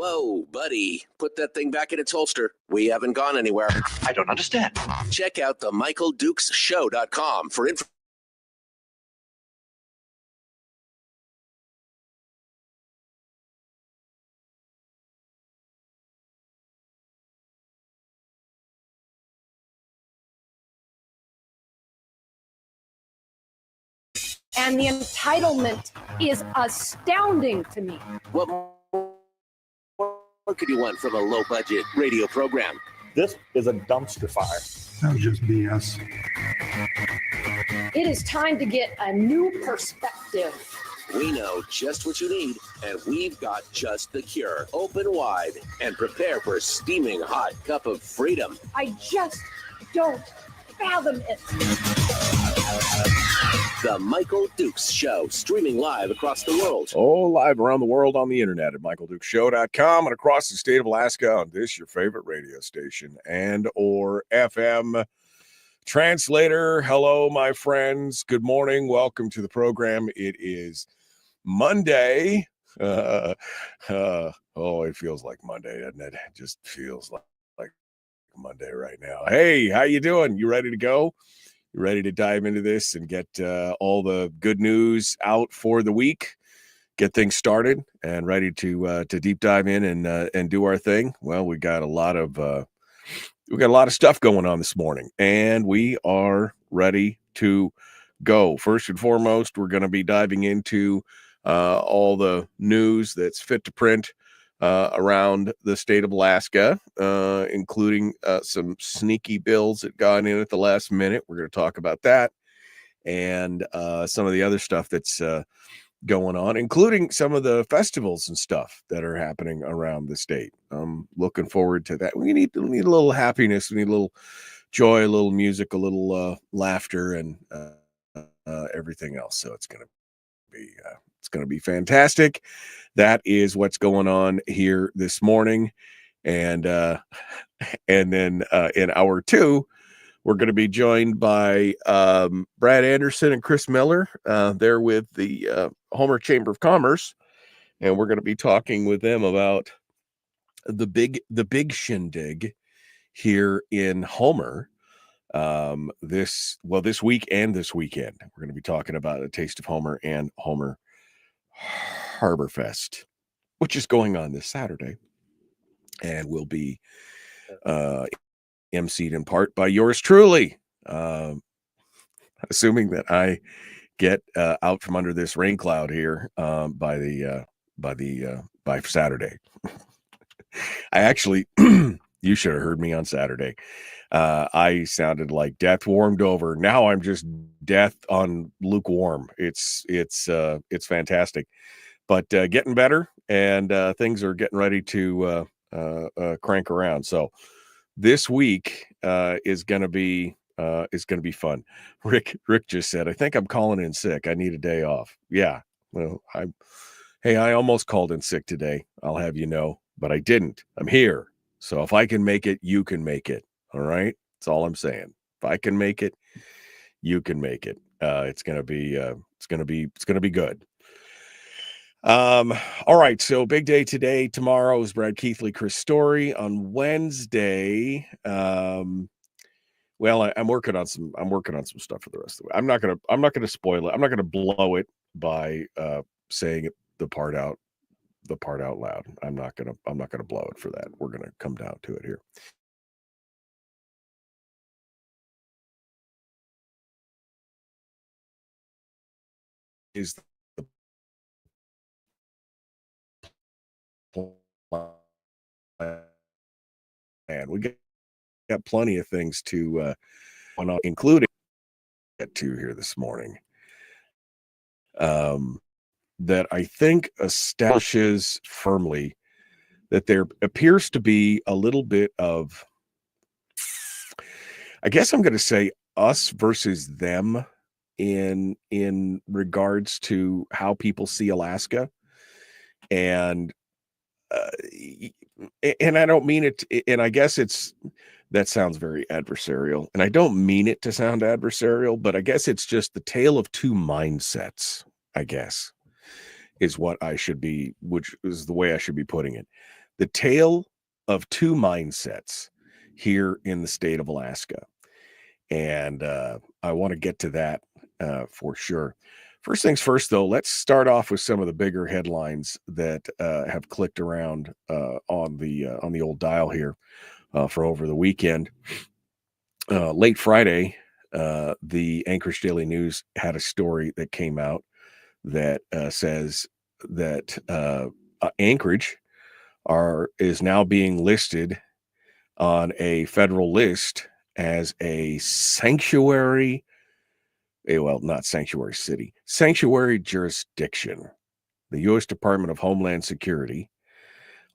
Whoa, buddy. Put that thing back in its holster. We haven't gone anywhere. I don't understand. Check out the MichaelDukesShow.com for info. And the entitlement is astounding to me. What more could you want from a low-budget radio program? This is a dumpster fire. That was just BS. It is time to get a new perspective. We know just what you need, and we've got just the cure. Open wide and prepare for a steaming hot cup of freedom. I just don't fathom it. The Michael Dukes Show, streaming live across the world. Oh, live around the world on the internet at MichaelDukesShow.com and across the state of Alaska on this, your favorite radio station and or FM translator. Hello, my friends. Good morning. Welcome to the program. It is Monday. It feels like Monday, doesn't it? It just feels like Monday right now. Hey, how you doing? You ready to go? You ready to dive into this and get all the good news out for the week? Get things started and ready to deep dive in and do our thing. Well, we got a lot of stuff going on this morning, and we are ready to go. First and foremost, we're going to be diving into all the news that's fit to print around the state of Alaska, including some sneaky bills that got in at the last minute. We're going to talk about that and some of the other stuff that's going on, including some of the festivals and stuff that are happening around the state. I'm looking forward to that. We need a little happiness. We need a little joy, a little music, a little laughter, and everything else. So it's going to be fantastic. That is what's going on here this morning. And then in hour two, we're going to be joined by Brad Anderson and Chris Miller. They're with the Homer Chamber of Commerce. And we're going to be talking with them about the big shindig here in Homer. This week and this weekend. We're going to be talking about a Taste of Homer and Homer HarborFest, which is going on this Saturday and will be emceed in part by yours truly, assuming that I get out from under this rain cloud here by Saturday. I actually you should have heard me on Saturday. I sounded like death warmed over. Now I'm just death on lukewarm. It's fantastic, but getting better, and things are getting ready to crank around. So this week is going to be fun. Rick just said, I think I'm calling in sick. I need a day off. Yeah. Well, I almost called in sick today. I'll have you know, but I didn't. I'm here. So if I can make it, you can make it. All right. That's all I'm saying. If I can make it, you can make it. It's going to be good. All right. So big day today. Tomorrow is Brad Keithley, Chris Story. On Wednesday, I'm working on some stuff for the rest of the way. I'm not gonna spoil it. I'm not gonna blow it by saying the part out loud. I'm not gonna blow it for that. We're gonna come down to it here. Is the plan. We got plenty of things to including get to here this morning. That I think establishes firmly that there appears to be a little bit of, I guess I'm going to say, us versus them in regards to how people see Alaska. And I don't mean it, and I guess that sounds very adversarial, and I don't mean it to sound adversarial, but I guess it's just the tale of two mindsets, I guess, is what which is the way I should be putting it. the tale of two mindsets here in the state of Alaska. And I want to get to that for sure. First things first, though, let's start off with some of the bigger headlines that have clicked around on the old dial here for over the weekend. Late Friday, the Anchorage Daily News had a story that came out that says that Anchorage is now being listed on a federal list as a sanctuary. Well, not sanctuary city, sanctuary jurisdiction. The U.S. Department of Homeland Security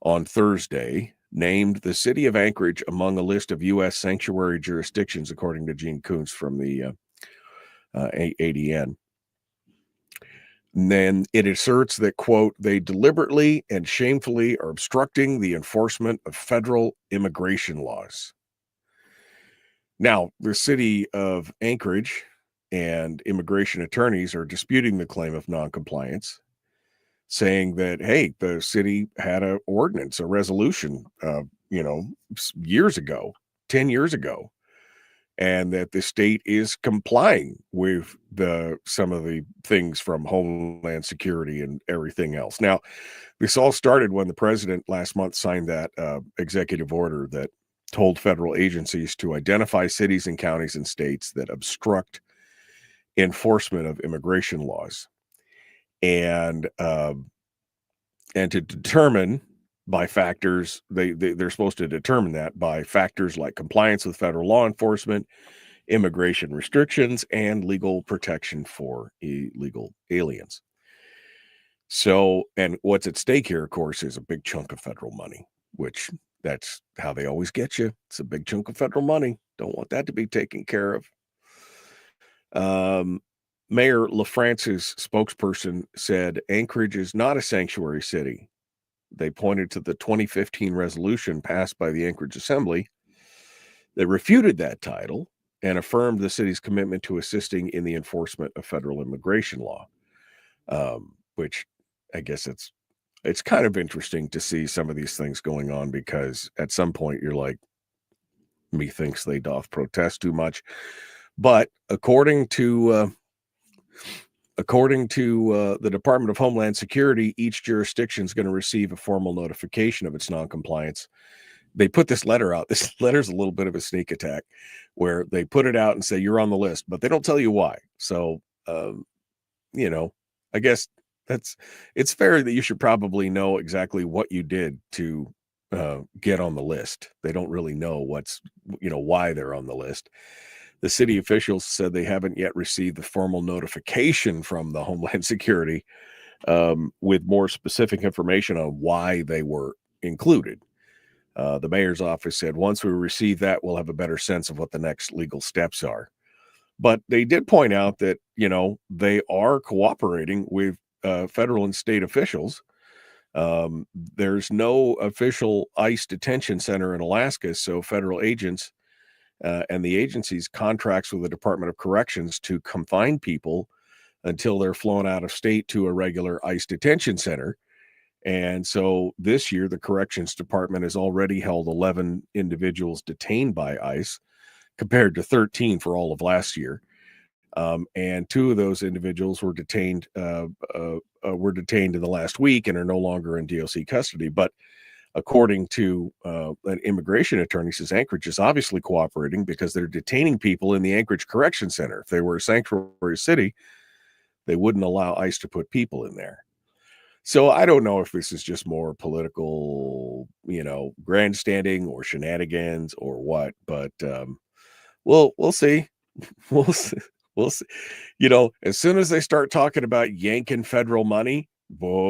on Thursday named the city of Anchorage among a list of U.S. sanctuary jurisdictions, according to Gene Kuntz from the ADN. And then it asserts that, quote, they deliberately and shamefully are obstructing the enforcement of federal immigration laws. Now, the city of Anchorage and immigration attorneys are disputing the claim of noncompliance, saying that, hey, the city had an ordinance, a resolution, years ago, 10 years ago, and that the state is complying with some of the things from Homeland Security and everything else. Now, this all started when the president last month signed that executive order that told federal agencies to identify cities and counties and states that obstruct enforcement of immigration laws, and to determine by factors, they're supposed to determine that by factors like compliance with federal law enforcement, immigration restrictions, and legal protection for illegal aliens. So, and what's at stake here, of course, is a big chunk of federal money, which that's how they always get you. It's a big chunk of federal money. Don't want that to be taken care of. Mayor LaFrance's spokesperson said Anchorage is not a sanctuary city. They pointed to the 2015 resolution passed by the Anchorage Assembly that refuted that title and affirmed the city's commitment to assisting in the enforcement of federal immigration law, which I guess it's kind of interesting to see some of these things going on, because at some point you're like, methinks they doth protest too much. But according to the Department of Homeland Security, each jurisdiction is going to receive a formal notification of its noncompliance. They put this letter out. This letter's a little bit of a sneak attack, where they put it out and say you're on the list, but they don't tell you why. So, I guess it's fair that you should probably know exactly what you did to get on the list. They don't really know why they're on the list. The city officials said they haven't yet received the formal notification from the Homeland Security with more specific information on why they were included. The mayor's office said once we receive that, we'll have a better sense of what the next legal steps are. But they did point out that, they are cooperating with federal and state officials. There's no official ICE detention center in Alaska, so federal agents and the agency's contracts with the Department of Corrections to confine people until they're flown out of state to a regular ICE detention center. And so this year, the Corrections Department has already held 11 individuals detained by ICE, compared to 13 for all of last year. And 2 of those individuals were detained in the last week and are no longer in DOC custody. But according to an immigration attorney, says Anchorage is obviously cooperating because they're detaining people in the Anchorage Correction Center. If they were a sanctuary city, they wouldn't allow ICE to put people in there. So I don't know if this is just more political, grandstanding or shenanigans or what, but we'll see. We'll see. We'll see. As soon as they start talking about yanking federal money,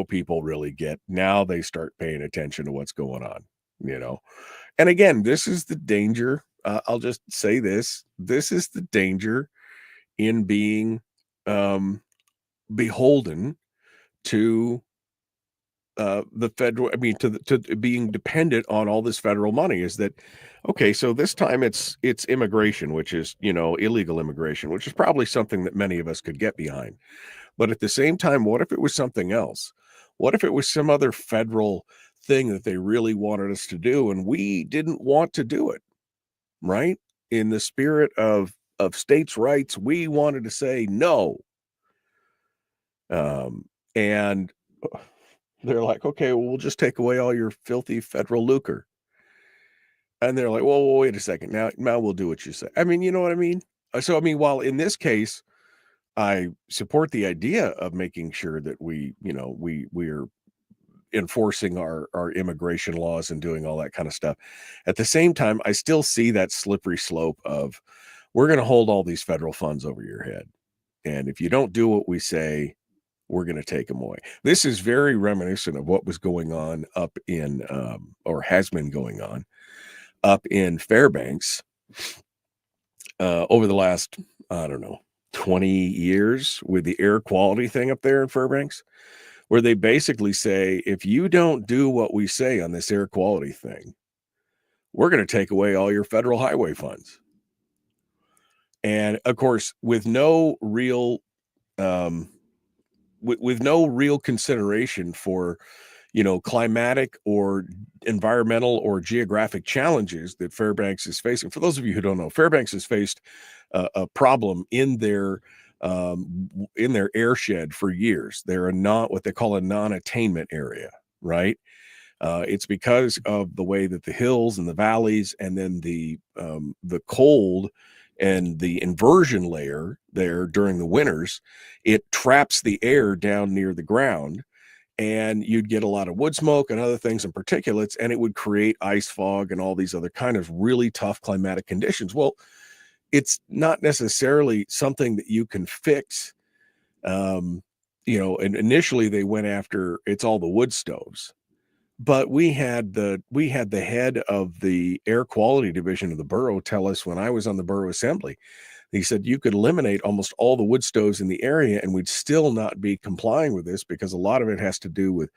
people really now they start paying attention to what's going on, And again, this is the danger. I'll just say this is the danger in being beholden to the federal, to being dependent on all this federal money, is that, okay, so this time it's immigration, which is, illegal immigration, which is probably something that many of us could get behind. But at the same time, what if it was something else? What if it was some other federal thing that they really wanted us to do, and we didn't want to do it, right? In the spirit of states' rights, we wanted to say no. And they're like, okay, well, we'll just take away all your filthy federal lucre. And they're like, well, wait a second. Now we'll do what you say. I mean, you know what I mean? So, I mean, while in this case, I support the idea of making sure that we're enforcing our immigration laws and doing all that kind of stuff. At the same time, I still see that slippery slope of we're going to hold all these federal funds over your head. And if you don't do what we say, we're going to take them away. This is very reminiscent of what was going on up in, or has been going on up in Fairbanks over the last, I don't know, 20 years with the air quality thing up there in Fairbanks, where they basically say, if you don't do what we say on this air quality thing, we're going to take away all your federal highway funds. And of course, with no real, with no real consideration for, climatic or environmental or geographic challenges that Fairbanks is facing. For those of you who don't know, Fairbanks has faced a problem in their airshed for years. They're what they call a non-attainment area, right? It's because of the way that the hills and the valleys, and then the cold and the inversion layer there during the winters, it traps the air down near the ground, and you'd get a lot of wood smoke and other things and particulates, and it would create ice fog and all these other kind of really tough climatic conditions. Well, it's not necessarily something that you can fix. And initially they went after, it's all the wood stoves. But we had the head of the air quality division of the borough tell us when I was on the borough assembly, he said you could eliminate almost all the wood stoves in the area and we'd still not be complying with this, because a lot of it has to do with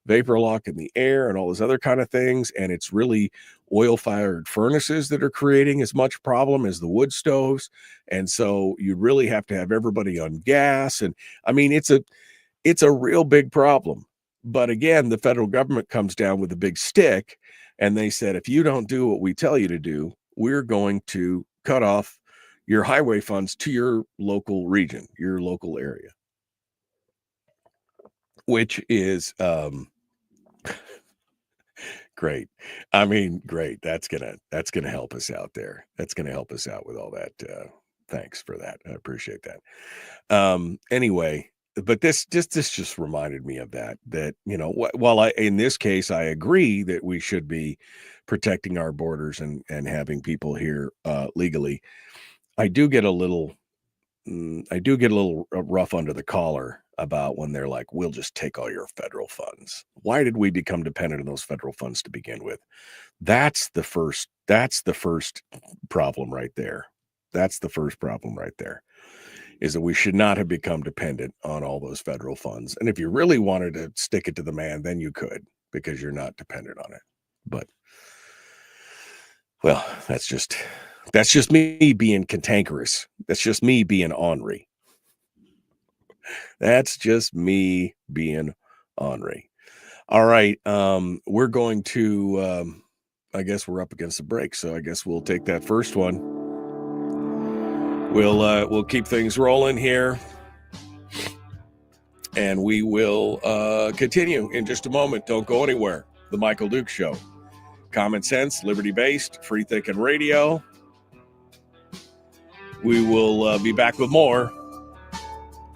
vapor lock in the air and all those other kind of things. And it's really oil-fired furnaces that are creating as much problem as the wood stoves. And so you really have to have everybody on gas. And I mean, it's a real big problem. But again, the federal government comes down with a big stick, and they said, if you don't do what we tell you to do, we're going to cut off your highway funds to your local region, your local area, which is great. I mean, great. That's gonna help us out there. That's gonna help us out with all that. Thanks for that. I appreciate that. Anyway. But this just reminded me of that, while in this case, I agree that we should be protecting our borders and having people here legally. I do get a little rough under the collar about when they're like, we'll just take all your federal funds. Why did we become dependent on those federal funds to begin with? That's the first problem right there. That's the first problem right there. Is that we should not have become dependent on all those federal funds. And if you really wanted to stick it to the man, then you could, because you're not dependent on it. But, well, that's just me being cantankerous. That's just me being ornery. That's just me being ornery. All right. We're going to, I guess we're up against the break. So I guess we'll take that first one. We'll keep things rolling here, and we will continue in just a moment. Don't go anywhere. The Michael Duke Show. Common sense, liberty-based, free-thinking radio. We will be back with more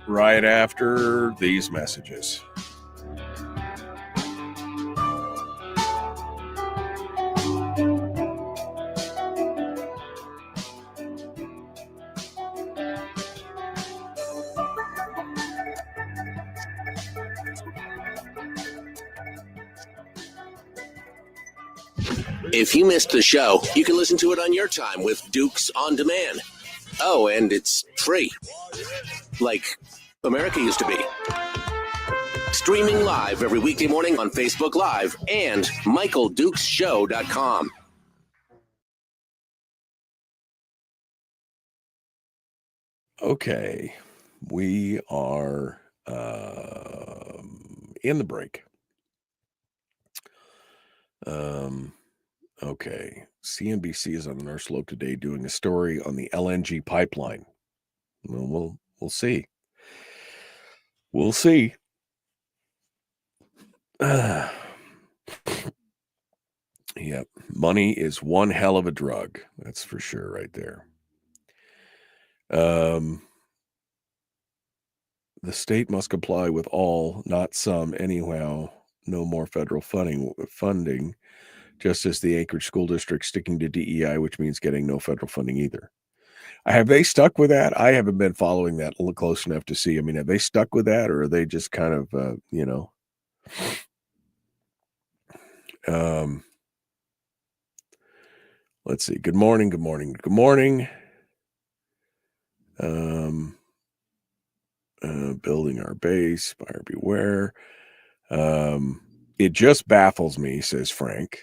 right after these messages. If you missed the show, you can listen to it on your time with Dukes On Demand. Oh, and it's free. Like America used to be. Streaming live every weekday morning on Facebook Live and MichaelDukesShow.com. Okay, we are in the break. Okay. CNBC is on the North Slope today doing a story on the LNG pipeline. Well, we'll see. We'll see. Yep. Money is one hell of a drug. That's for sure right there. The state must comply with all, not some, anyhow. No more federal funding, just as the Anchorage School District sticking to DEI, which means getting no federal funding either. Have they stuck with that? I haven't been following that close enough to see. I mean, have they stuck with that, or are they just kind of, let's see. Good morning. Good morning. Good morning. Building our base, buyer beware. It just baffles me, says Frank,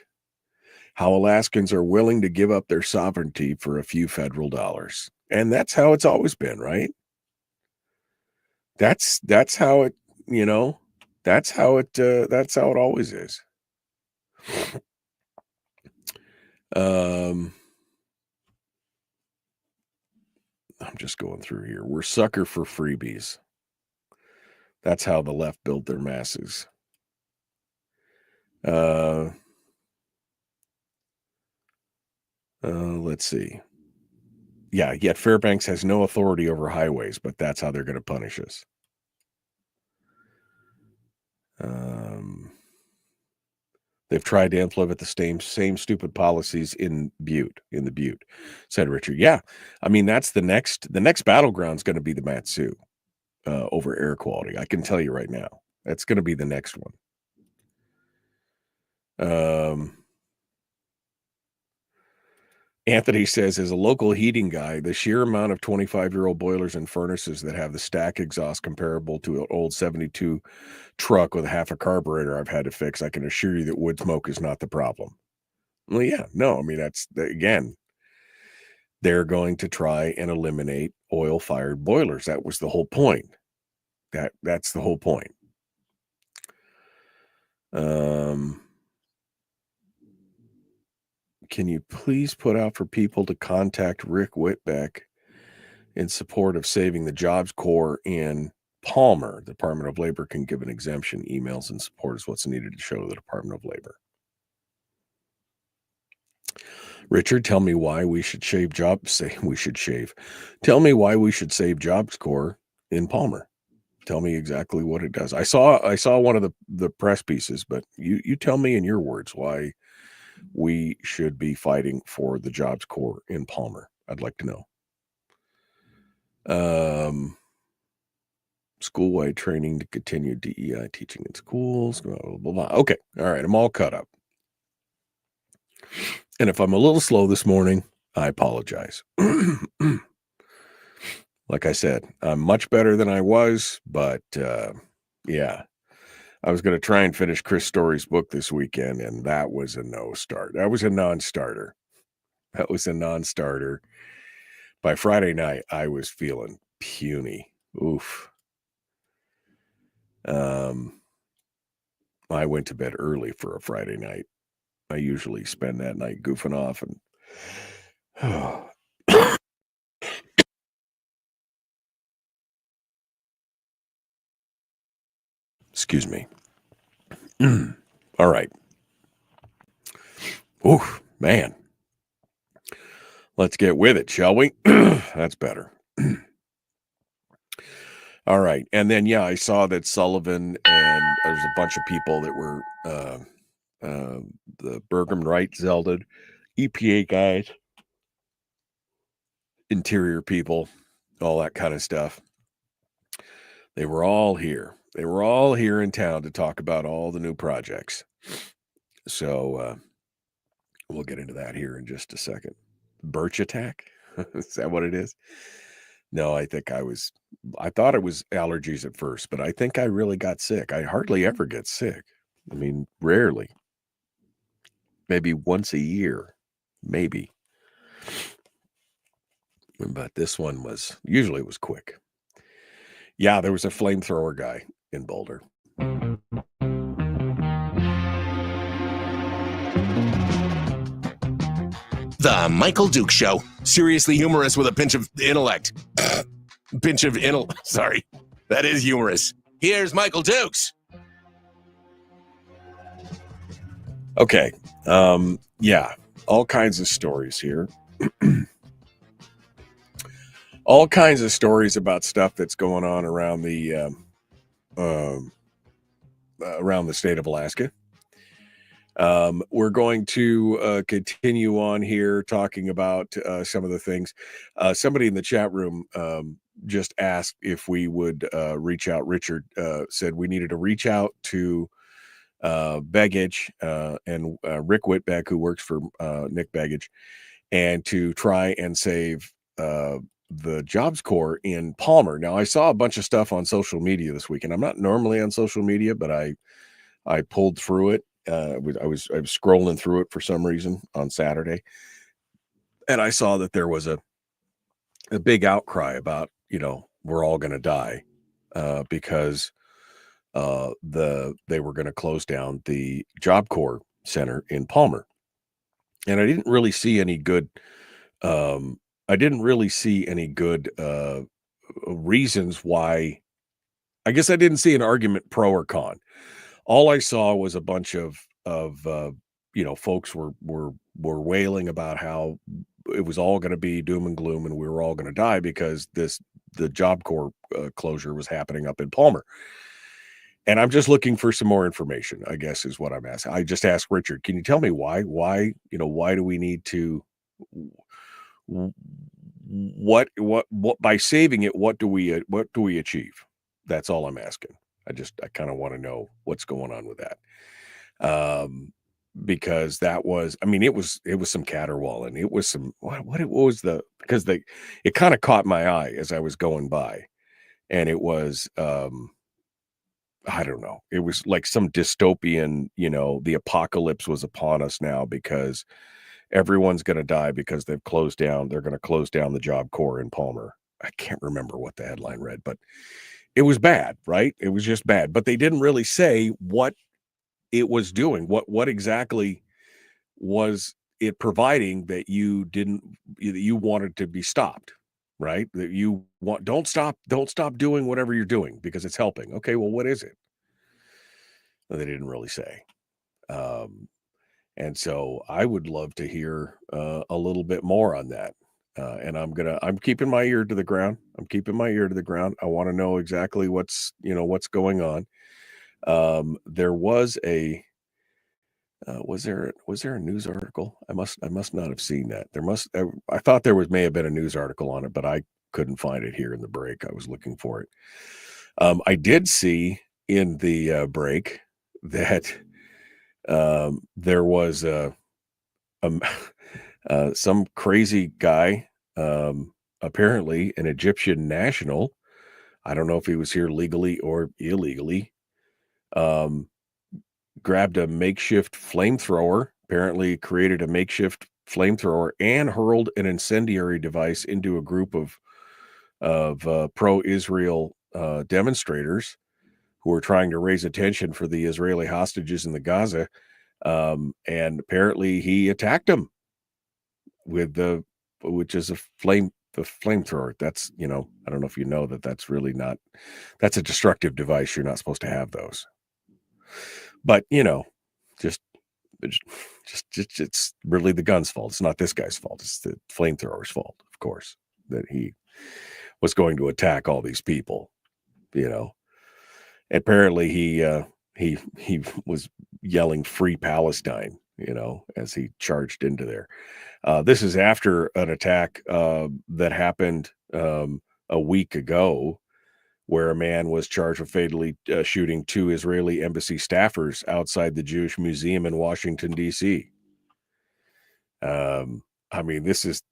how Alaskans are willing to give up their sovereignty for a few federal dollars. And that's how it's always been, right? That's how it, that's how it always is. I'm just going through here. We're sucker for freebies. That's how the left built their masses. Let's see. Yeah, yet Fairbanks has no authority over highways, but that's how they're going to punish us. They've tried to implement the same stupid policies in the Butte, said Richard. Yeah, I mean, that's the next battleground is going to be the Matsu over air quality. I can tell you right now, that's going to be the next one. Anthony says, as a local heating guy, the sheer amount of 25-year-old boilers and furnaces that have the stack exhaust comparable to an old 72 truck with half a carburetor I've had to fix, I can assure you that wood smoke is not the problem. Well, yeah, no, I mean, again, they're going to try and eliminate oil-fired boilers. That was the whole point. That's the whole point. Can you please put out for people to contact Rick Whitbeck in support of saving the Jobs Corps in Palmer? The Department of Labor can give an exemption. Emails and support is what's needed to show the Department of Labor. Richard, tell me why we should save jobs. Tell me why we should save Jobs Corps in Palmer. Tell me exactly what it does. I saw one of the press pieces, but you tell me in your words why we should be fighting for the Jobs Corps in Palmer. I'd like to know. School-wide training to continue DEI teaching in schools. Blah, blah, blah. Okay. All right. I'm all caught up. And if I'm a little slow this morning, I apologize. Like I said, I'm much better than I was, but yeah. I was going to try and finish Chris Story's book this weekend, and that was a no-start. That was a non-starter. By Friday night, I was feeling puny. Oof. I went to bed early for a Friday night. I usually spend that night goofing off and excuse me. All right. Oof, man. Let's get with it, shall we? That's better. All right. And then, yeah, I saw that Sullivan and there's a bunch of people that were the Bergam Wright Zeldin, EPA guys, interior people, all that kind of stuff. They were all here. They were all here in town to talk about all the new projects. So we'll get into that here in just a second. Birch attack? Is that what it is? No, I thought it was allergies at first, but I think I really got sick. I hardly ever get sick. I mean, rarely. Maybe once a year. Maybe. But this one usually it was quick. Yeah, there was a flamethrower guy in Boulder. The Michael Duke Show. Seriously humorous with a pinch of intellect. Sorry. That is humorous. Here's Michael Dukes. Okay. Yeah. All kinds of stories here. All kinds of stories about stuff that's going on around the state of Alaska. We're going to continue on here talking about some of the things. Somebody in the chat room just asked if we would reach out. Richard said we needed to reach out to Baggage and Rick Whitbeck, who works for Nick Baggage, and to try and save the Jobs Corps in Palmer. Now, I saw a bunch of stuff on social media this week, and I'm not normally on social media, but I pulled through it. I was scrolling through it for some reason on Saturday, and I saw that there was a big outcry about, we're all going to die because they were going to close down the Job Corps Center in Palmer, and I didn't really see any good. Reasons why. I guess I didn't see an argument pro or con. All I saw was a bunch of folks were wailing about how it was all going to be doom and gloom and we were all going to die because the Job Corps closure was happening up in Palmer. And I'm just looking for some more information, I guess is what I'm asking. I just asked Richard, can you tell me why do we need to, what by saving it, what do we achieve? That's all I'm asking. I kind of want to know what's going on with that. Because that was, it was some caterwauling. It was some, because it kind of caught my eye as I was going by, and it was, I don't know. It was like some dystopian, the apocalypse was upon us now because everyone's going to die because they're going to close down the Job Corps in Palmer. I can't remember what the headline read, but it was bad, right? It was just bad, but they didn't really say what it was doing. What exactly was it providing that you wanted to be stopped, right? That you don't stop doing whatever you're doing because it's helping. Okay, well, what is it? Well, they didn't really say. And so I would love to hear a little bit more on that. And I'm keeping my ear to the ground. I want to know exactly what's going on. There was was there a news article? I must not have seen that. I thought there may have been a news article on it, but I couldn't find it here in the break. I was looking for it. I did see in the break that there was some crazy guy, apparently an Egyptian national. I don't know if he was here legally or illegally. Grabbed a makeshift flamethrower, apparently created a makeshift flamethrower, and hurled an incendiary device into a group of pro-Israel demonstrators who were trying to raise attention for the Israeli hostages in the Gaza. And apparently he attacked them which is a flamethrower. That's, I don't know if you know that's really not, that's a destructive device. You're not supposed to have those. But, just it's really the gun's fault. It's not this guy's fault. It's the flamethrower's fault, of course, that he was going to attack all these people, Apparently he was yelling "Free Palestine," as he charged into there. This is after an attack that happened a week ago, where a man was charged with fatally shooting 2 Israeli embassy staffers outside the Jewish Museum in Washington, D.C. This is,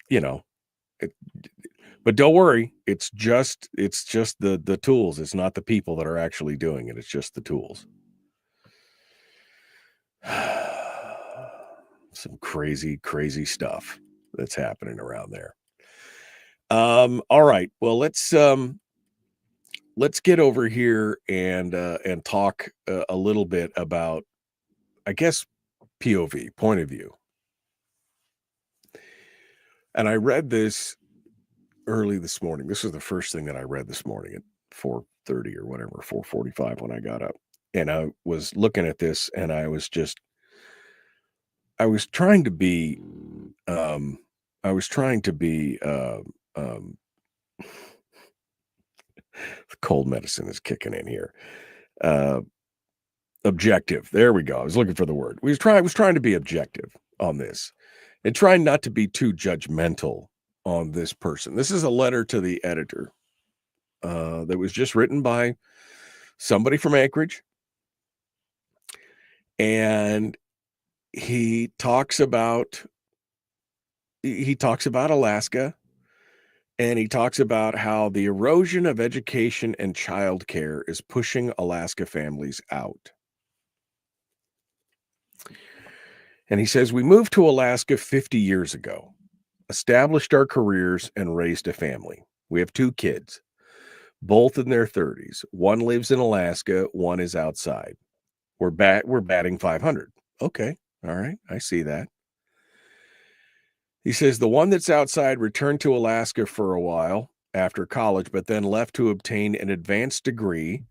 but don't worry. It's just the tools. It's not the people that are actually doing it. It's just the tools. Some crazy, crazy stuff that's happening around there. All right. Well, let's get over here and talk a little bit about, I guess, POV, point of view. And I read this early this morning. This was the first thing that I read this morning at 4:30 or whatever, 4:45 when I got up. And I was looking at this and I was trying to be, um, cold medicine is kicking in here. Objective. There we go. I was looking for the word. I was trying to be objective on this and trying not to be too judgmental on this person. This is a letter to the editor that was just written by somebody from Anchorage. And he talks about Alaska, and he talks about how the erosion of education and childcare is pushing Alaska families out. And he says, we moved to Alaska 50 years ago, established our careers, and raised a family. We have 2 kids, both in their 30s. One lives in Alaska, one is outside. We're batting 500. Okay, all right, I see that. He says the one that's outside returned to Alaska for a while after college, but then left to obtain an advanced degree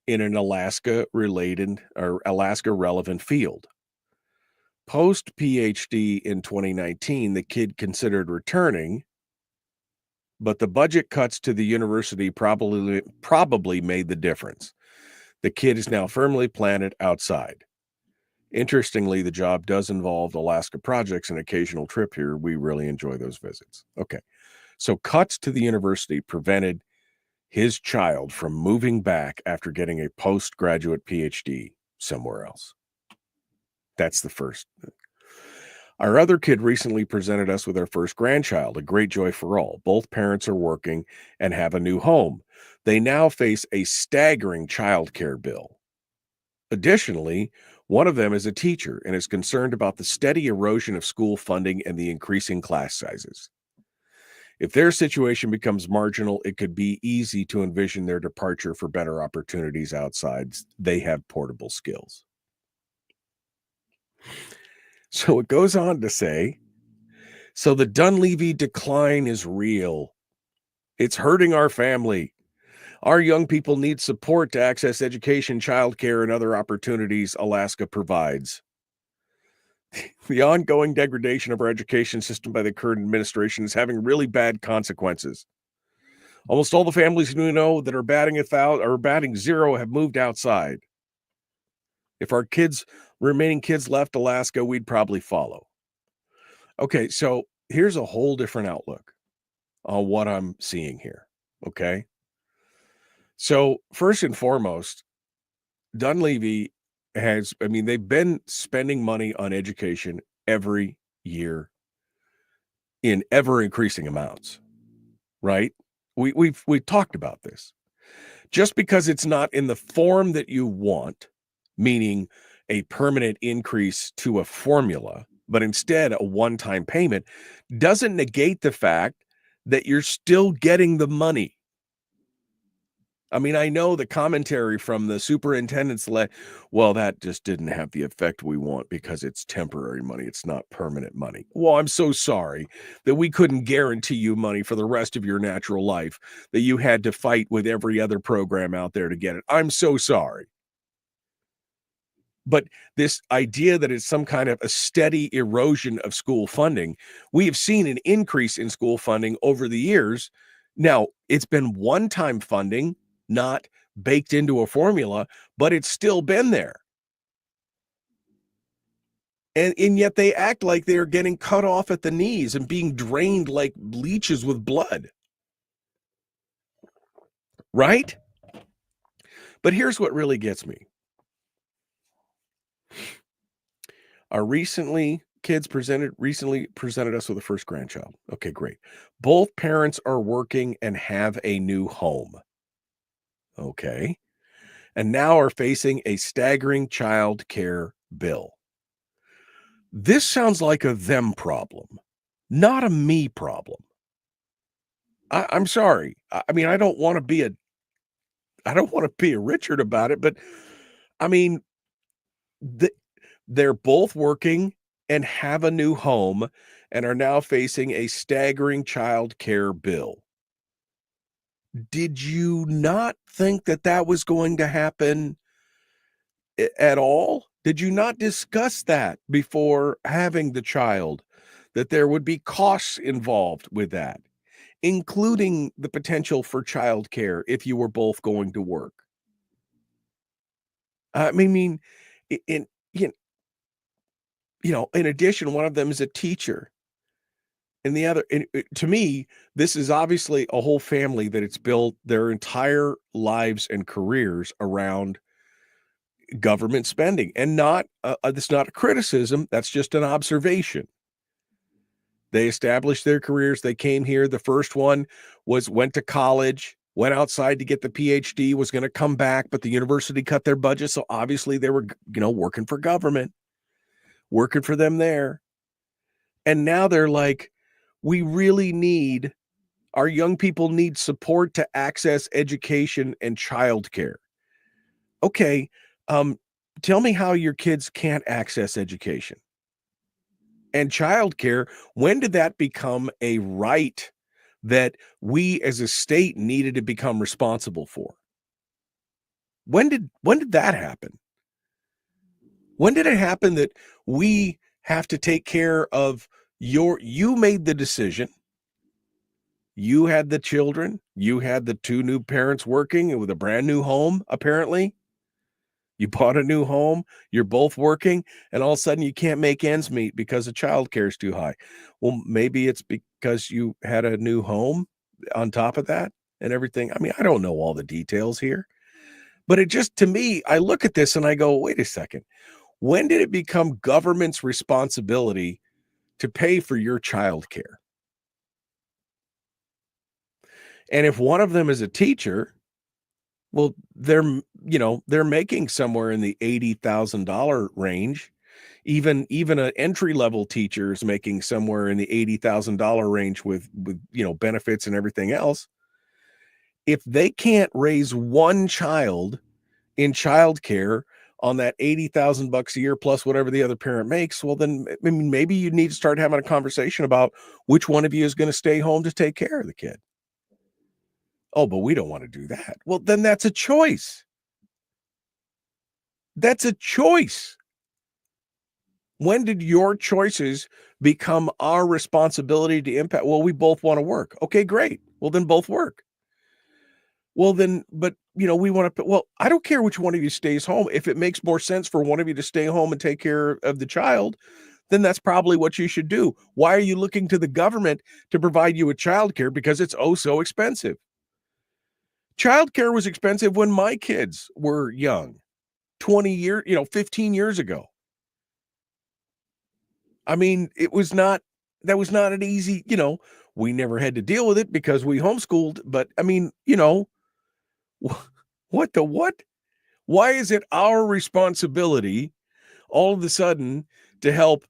in an Alaska-related or Alaska-relevant field. Post PhD in 2019, the kid considered returning, but the budget cuts to the university probably made the difference. The kid is now firmly planted outside. Interestingly, the job does involve Alaska projects and occasional trip here. We really enjoy those visits. Okay. So cuts to the university prevented his child from moving back after getting a postgraduate PhD somewhere else. That's the first thing. Our other kid recently presented us with our first grandchild, a great joy for all. Both parents are working and have a new home. They now face a staggering child care bill. Additionally, one of them is a teacher and is concerned about the steady erosion of school funding and the increasing class sizes. If their situation becomes marginal, it could be easy to envision their departure for better opportunities outside. They have portable skills. So it goes on to say, so the Dunleavey decline is real. It's hurting our family. Our young people need support to access education, childcare, and other opportunities Alaska provides. The ongoing degradation of our education system by the current administration is having really bad consequences. Almost all the families we know that are batting 1,000 or batting 0 have moved outside. If our remaining kids left Alaska, we'd probably follow. Okay, so here's a whole different outlook on what I'm seeing here. Okay. So first and foremost, Dunleavey they've been spending money on education every year in ever increasing amounts, right? We've talked about this. Just because it's not in the form that you want, meaning a permanent increase to a formula, but instead a one-time payment, doesn't negate the fact that you're still getting the money. I mean, I know the commentary from the superintendent's well, that just didn't have the effect we want because it's temporary money. It's not permanent money. Well, I'm so sorry that we couldn't guarantee you money for the rest of your natural life, that you had to fight with every other program out there to get it. I'm so sorry. But this idea that it's some kind of a steady erosion of school funding, we have seen an increase in school funding over the years. Now, it's been one-time funding, not baked into a formula, but it's still been there. And yet they act like they're getting cut off at the knees and being drained like leeches with blood. Right? But here's what really gets me. Our kids recently presented us with a first grandchild. Okay, great. Both parents are working and have a new home. Okay. And now are facing a staggering child care bill. This sounds like a them problem, not a me problem. I'm sorry. I mean, I don't want to be a Richard about it, but I mean, they're both working and have a new home, and are now facing a staggering child care bill. Did you not think that that was going to happen at all? Did you not discuss that before having the child, that there would be costs involved with that, including the potential for childcare if you were both going to work? I mean, in in addition, one of them is a teacher, and the other, to me, this is obviously a whole family that it's built their entire lives and careers around government spending, and not that's not a criticism. That's just an observation. They established their careers. They came here. The first one went to college, went outside to get the PhD, was going to come back, but the university cut their budget. So obviously they were, working for government, working for them there. And now they're like, we really need, our young people need support to access education and childcare. Okay. Tell me how your kids can't access education and childcare. When did that become a right that we as a state needed to become responsible for? When did that happen? When did it happen that we have to take care of you made the decision. You had the children, you had the two new parents working with a brand new home, apparently. You bought a new home, you're both working, and all of a sudden you can't make ends meet because the childcare is too high. Well, maybe it's because you had a new home on top of that and everything. I mean, I don't know all the details here, but it just, to me, I look at this and I go, wait a second. When did it become government's responsibility to pay for your childcare? And if one of them is a teacher, well, they're making somewhere in the $80,000 range. Even an entry-level teacher is making somewhere in the $80,000 range with benefits and everything else. If they can't raise one child in childcare on that $80,000 a year plus whatever the other parent makes, well, then maybe you need to start having a conversation about which one of you is going to stay home to take care of the kid. Oh, but we don't want to do that. Well, then that's a choice. That's a choice. When did your choices become our responsibility to impact? Well, we both want to work. Okay, great. Well, then both work. Well, then, but we want to, well, I don't care which one of you stays home. If it makes more sense for one of you to stay home and take care of the child, then that's probably what you should do. Why are you looking to the government to provide you with childcare? Because it's oh so expensive. Childcare was expensive when my kids were young, 15 years ago. I mean, that was not an easy, we never had to deal with it because we homeschooled, but I mean, what? Why is it our responsibility all of a sudden to help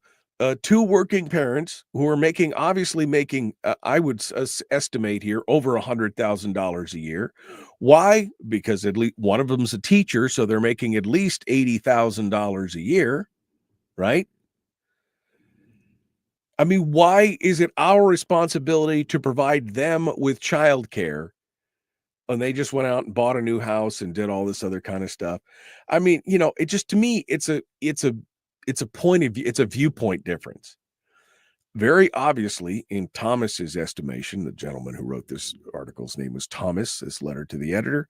two working parents who are obviously making, I would estimate here, over $100,000 a year? Why? Because at least one of them's a teacher, so they're making at least $80,000 a year, right? I mean, why is it our responsibility to provide them with childcare? And they just went out and bought a new house and did all this other kind of stuff. I mean, it just, to me, it's a point of view, it's a viewpoint difference. Very obviously, in Thomas's estimation, the gentleman who wrote this article's name was Thomas, this letter to the editor,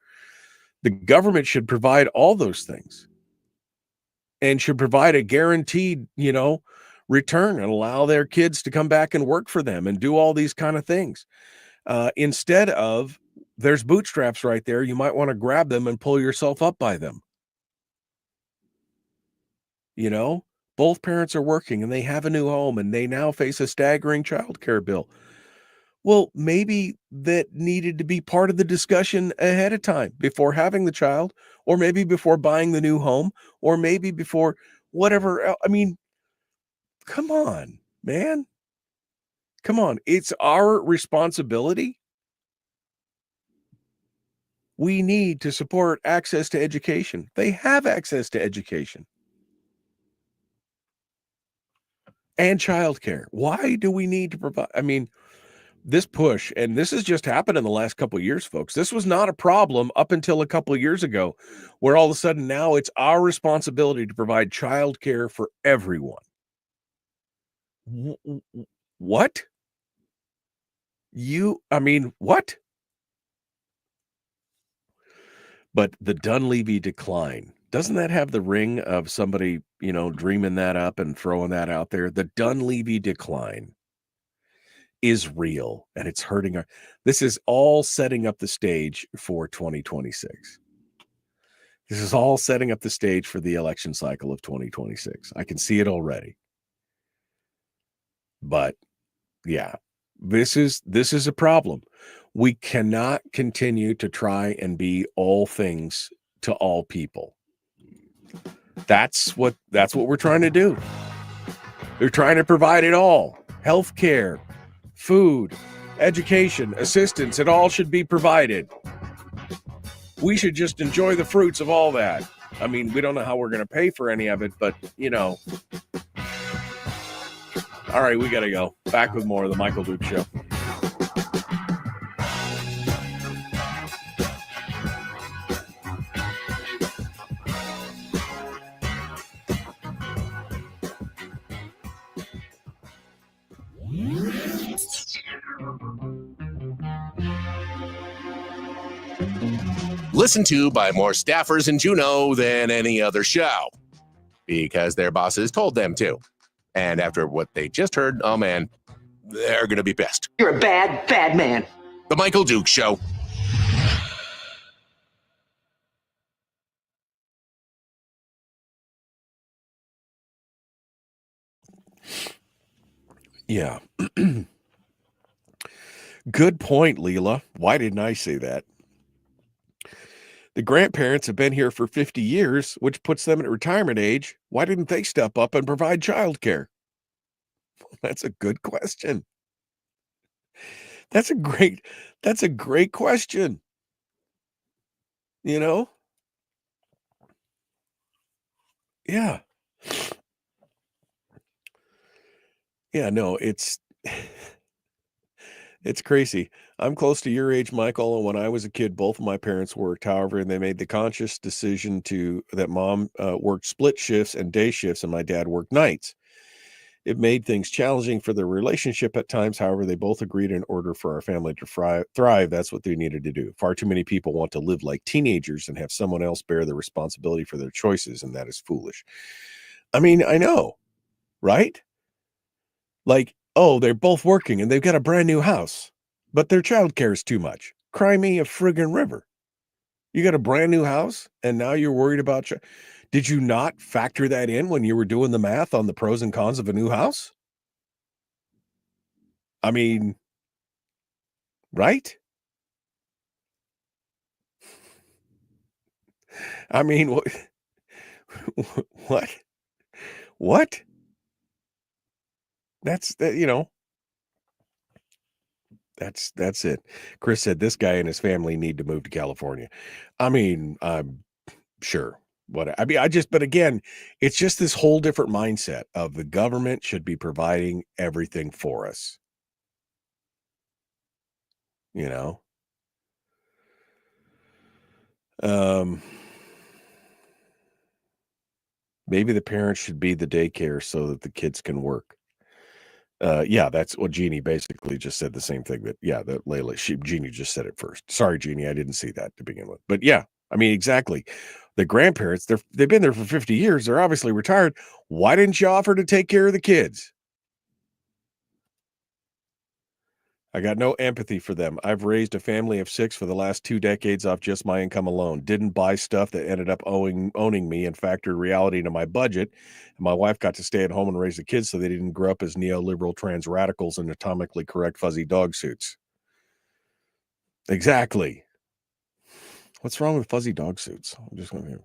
the government should provide all those things and should provide a guaranteed, return and allow their kids to come back and work for them and do all these kind of things. Instead of, there's bootstraps right there. You might want to grab them and pull yourself up by them. Both parents are working and they have a new home and they now face a staggering childcare bill. Well, maybe that needed to be part of the discussion ahead of time before having the child, or maybe before buying the new home, or maybe before whatever. I mean, come on, man. Come on. It's our responsibility. We need to support access to education. They have access to education. and childcare. Why do we need to provide? I mean, this push, and this has just happened in the last couple of years, folks. This was not a problem up until a couple of years ago, where all of a sudden now it's our responsibility to provide childcare for everyone. What? What? But the Dunleavy decline, doesn't that have the ring of somebody, dreaming that up and throwing that out there? The Dunleavy decline is real, and it's hurting our. This is all setting up the stage for 2026. This is all setting up the stage for the election cycle of 2026. I can see it already. But yeah, this is a problem. We cannot continue to try and be all things to all people. That's what we're trying to do. They're trying to provide it all. Healthcare, food, education, assistance, it all should be provided. We should just enjoy the fruits of all that. I mean, we don't know how we're going to pay for any of it, but, All right, we got to go. Back with more of the Michael Duke Show. Listened to by more staffers in Juneau than any other show because their bosses told them to. And after what they just heard, oh man, they're going to be pissed. You're a bad, bad man. The Michael Duke Show. Yeah. Good point, Leela. Why didn't I say that? The grandparents have been here for 50 years, which puts them at retirement age. Why didn't they step up and provide childcare? That's a good question. That's a great question. Yeah. Yeah, no, it's crazy. I'm close to your age, Michael, and when I was a kid, both of my parents worked. However, they made the conscious decision that mom worked split shifts and day shifts, and my dad worked nights. It made things challenging for the relationship at times. However, they both agreed in order for our family to thrive, that's what they needed to do. Far too many people want to live like teenagers and have someone else bear the responsibility for their choices, and that is foolish. I mean, I know, right? Like, oh, they're both working and they've got a brand new house, but their childcare is too much. Cry me a friggin' river. You got a brand new house and now you're worried about Did you not factor that in when you were doing the math on the pros and cons of a new house? I mean, right? I mean, what? What? That's that's it. Chris said this guy and his family need to move to California. I mean, I'm sure. But again, it's just this whole different mindset of the government should be providing everything for us. Maybe the parents should be the daycare so that the kids can work. Yeah, that's what Jeannie basically just said, the same thing that Layla, Jeannie just said it first. Sorry, Jeannie, I didn't see that to begin with. But yeah, I mean, exactly. The grandparents, they've been there for 50 years. They're obviously retired. Why didn't you offer to take care of the kids? I got no empathy for them. I've raised a family of 6 for the last 2 decades off just my income alone. Didn't buy stuff that ended up owning me and factored reality into my budget. And my wife got to stay at home and raise the kids so they didn't grow up as neoliberal trans radicals in atomically correct fuzzy dog suits. Exactly. What's wrong with fuzzy dog suits? I'm just going to.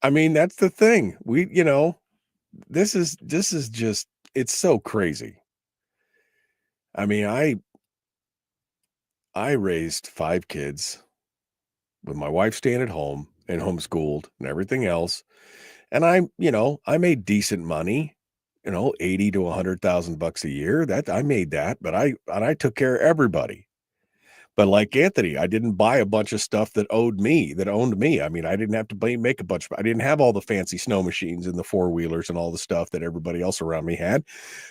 I mean, that's the thing. This is just, it's so crazy. I mean, I raised 5 kids with my wife staying at home and homeschooled and everything else. And I made decent money, 80 to $100,000 a year. That I made that, but I took care of everybody. But like Anthony, I didn't buy a bunch of stuff that owned me. I mean, I didn't have to make a bunch. I didn't have all the fancy snow machines and the four-wheelers and all the stuff that everybody else around me had,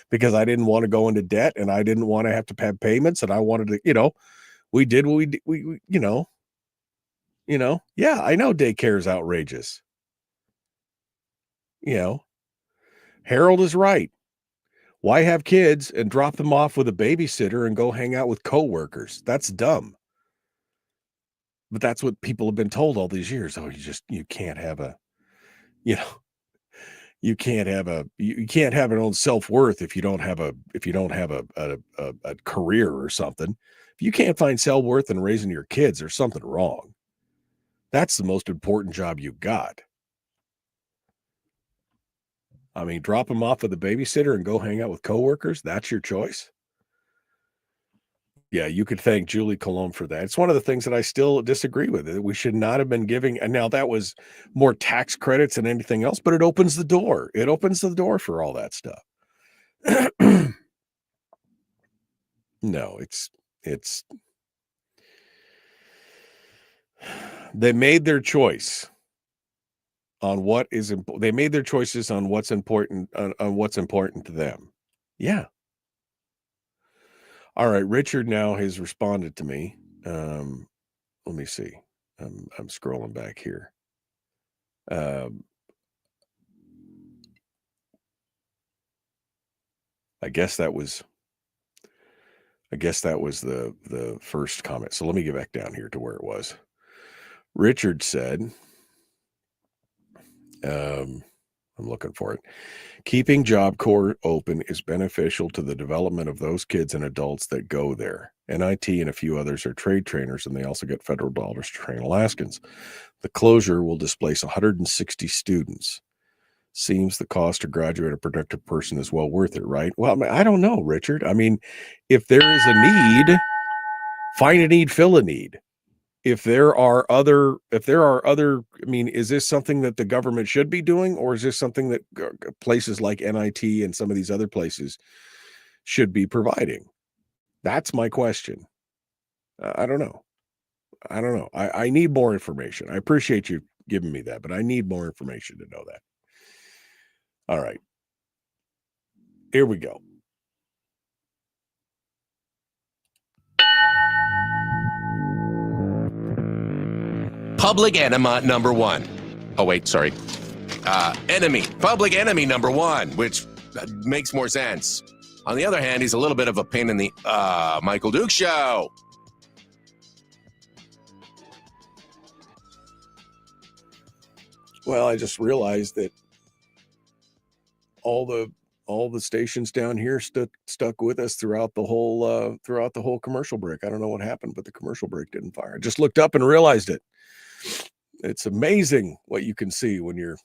because I didn't want to go into debt and I didn't want to have to pay payments. And I wanted to, we did what we yeah, I know daycare is outrageous. Harold is right. Why have kids and drop them off with a babysitter and go hang out with coworkers? That's dumb. But that's what people have been told all these years. Oh, you can't have a, you can't have an own self-worth if you don't have a career or something. If you can't find self-worth in raising your kids, there's something wrong. That's the most important job you've got. I mean, drop them off with a babysitter and go hang out with coworkers. That's your choice. Yeah, you could thank Julie Colomb for that. It's one of the things that I still disagree with. We should not have been giving. And now that was more tax credits than anything else, but it opens the door. It opens the door for all that stuff. No, it's they made their choice on what is important. They made their choices on what's important, on what's important to them. Yeah. All right. Richard now has responded to me. Let me see. I'm scrolling back here. I guess that was the first comment. So let me get back down here to where it was. Richard said, I'm looking for it. Keeping Job Corps open is beneficial to the development of those kids and adults that go there. NIT and a few others are trade trainers, and they also get federal dollars to train Alaskans. The closure will displace 160 students. Seems the cost to graduate a productive person is well worth it, right? Well, I don't know, Richard. I mean, if there is a need, find a need, fill a need. If there are other, I mean, is this something that the government should be doing, or is this something that places like NIT and some of these other places should be providing? That's my question. I don't know. I need more information. I appreciate you giving me that, but I need more information to know that. All right. Here we go. Public enema number one. Oh, wait, sorry. Public enemy number one, which makes more sense. On the other hand, he's a little bit of a pain in the Michael Duke Show. Well, I just realized that all the stations down here stuck with us throughout the whole commercial break. I don't know what happened, but the commercial break didn't fire. I just looked up and realized it. It's amazing what you can see when you're.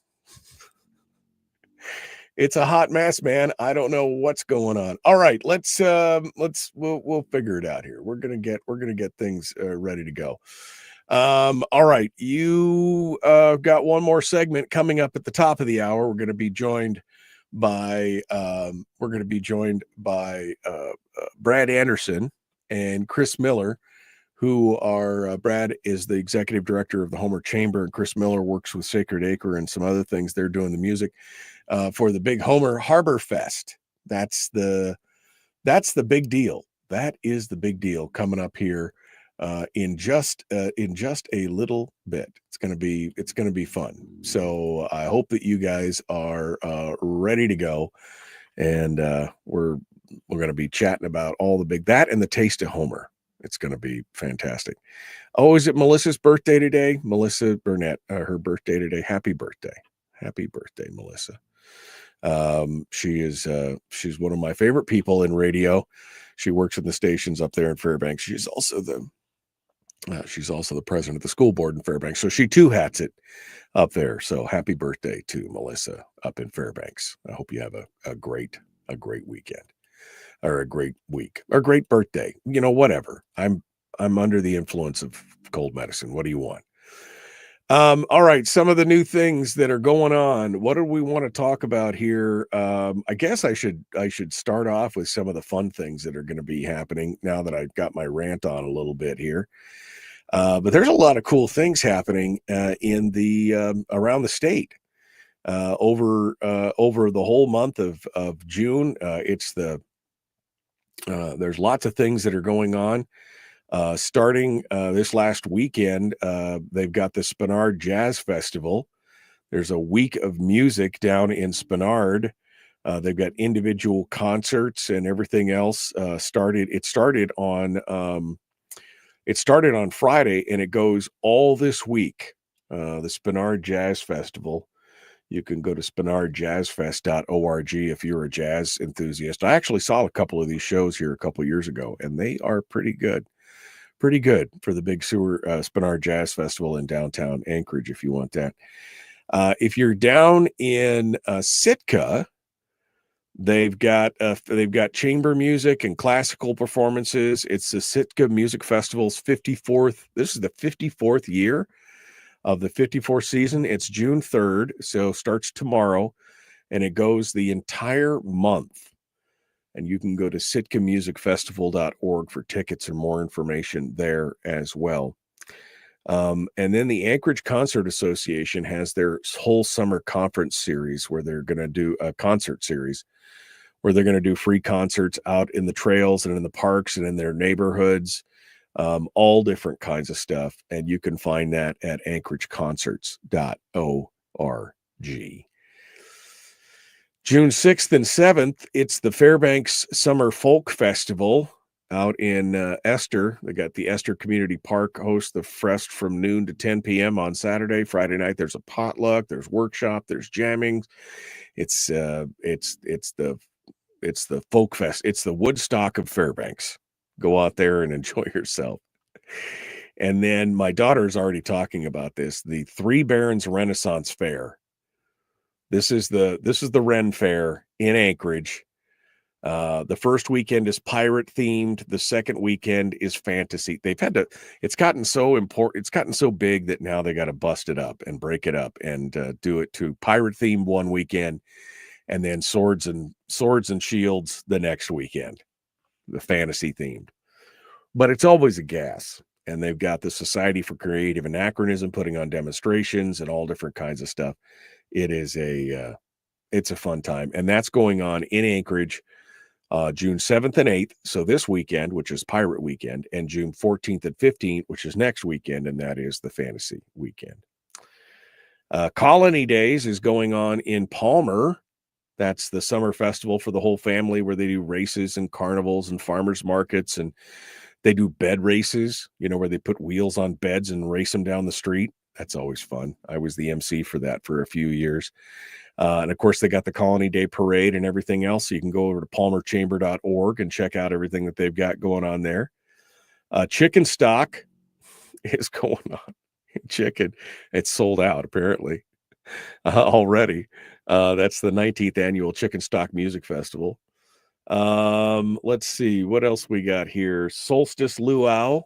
It's a hot mess, man. I don't know what's going on. All right, we'll figure it out here. We're gonna get things ready to go. All right, you got one more segment coming up at the top of the hour. We're going to be joined by Brad Anderson and Chris Miller, who are Brad is the executive director of the Homer Chamber, and Chris Miller works with Sacred Acre and some other things. They're doing the music for the big Homer HarborFest. That's the big deal. That is the big deal coming up here in just a little bit. It's gonna be fun. So I hope that you guys are ready to go, and we're gonna be chatting about all the big that and the Taste of Homer. It's going to be fantastic. Oh, is it Melissa's birthday today? Melissa Burnett, her birthday today. Happy birthday, Melissa. She's one of my favorite people in radio. She works in the stations up there in Fairbanks. She's also the president of the school board in Fairbanks. So she too hats it up there. So happy birthday to Melissa up in Fairbanks. I hope you have a great weekend. Or a great week, or great birthday, whatever. I'm under the influence of cold medicine. What do you want? All right, some of the new things that are going on. What do we want to talk about here? I guess I should start off with some of the fun things that are going to be happening now that I've got my rant on a little bit here. But there's a lot of cool things happening in the around the state over the whole month of June. There's lots of things that are going on. Starting this last weekend, they've got the Spenard Jazz Festival. There's a week of music down in Spenard. They've got individual concerts and everything else. It started on Friday and it goes all this week. The Spenard Jazz Festival. You can go to spenardjazzfest.org if you're a jazz enthusiast. I actually saw a couple of these shows here a couple of years ago, and they are pretty good for the big Spenard Jazz Festival in downtown Anchorage if you want that. If you're down in Sitka, they've got chamber music and classical performances. It's the Sitka Music Festival's 54th. This is the 54th year of the 54th season. It's June 3rd, so starts tomorrow, and it goes the entire month. And you can go to sitkamusicfestival.org for tickets and more information there as well. And then the Anchorage Concert Association has their whole summer conference series where they're going to do a concert series where they're going to do free concerts out in the trails and in the parks and in their neighborhoods, all different kinds of stuff. And you can find that at anchorageconcerts.org. June 6th and 7th, it's the Fairbanks Summer Folk Festival out in Esther. They got the Esther Community Park hosts the fest from noon to 10 p.m. on Saturday. Friday night, there's a potluck, there's workshop, there's jamming. It's the folk fest. It's the Woodstock of Fairbanks. Go out there and enjoy yourself. And then my daughter's already talking about this, the Three Barons Renaissance Fair. This is the Ren Fair in Anchorage. The first weekend is pirate themed. The second weekend is fantasy. It's gotten so important. It's gotten so big that now they got to bust it up and break it up and do it to pirate themed one weekend, and then swords and shields the next weekend, the fantasy themed. But it's always a gas. And they've got the Society for Creative Anachronism putting on demonstrations and all different kinds of stuff. It's a fun time, and that's going on in Anchorage, June 7th and 8th. So this weekend, which is Pirate Weekend, and June 14th and 15th, which is next weekend, and that is the Fantasy Weekend. Colony Days is going on in Palmer. That's the summer festival for the whole family where they do races and carnivals and farmers markets, and they do bed races, where they put wheels on beds and race them down the street. That's always fun. I was the MC for that for a few years. And of course, they got the Colony Day Parade and everything else. So you can go over to palmerchamber.org and check out everything that they've got going on there. Chicken stock is going on. Chicken. It's sold out, apparently, already. That's the 19th annual Chicken Stock Music Festival. Let's see what else we got here. Solstice Luau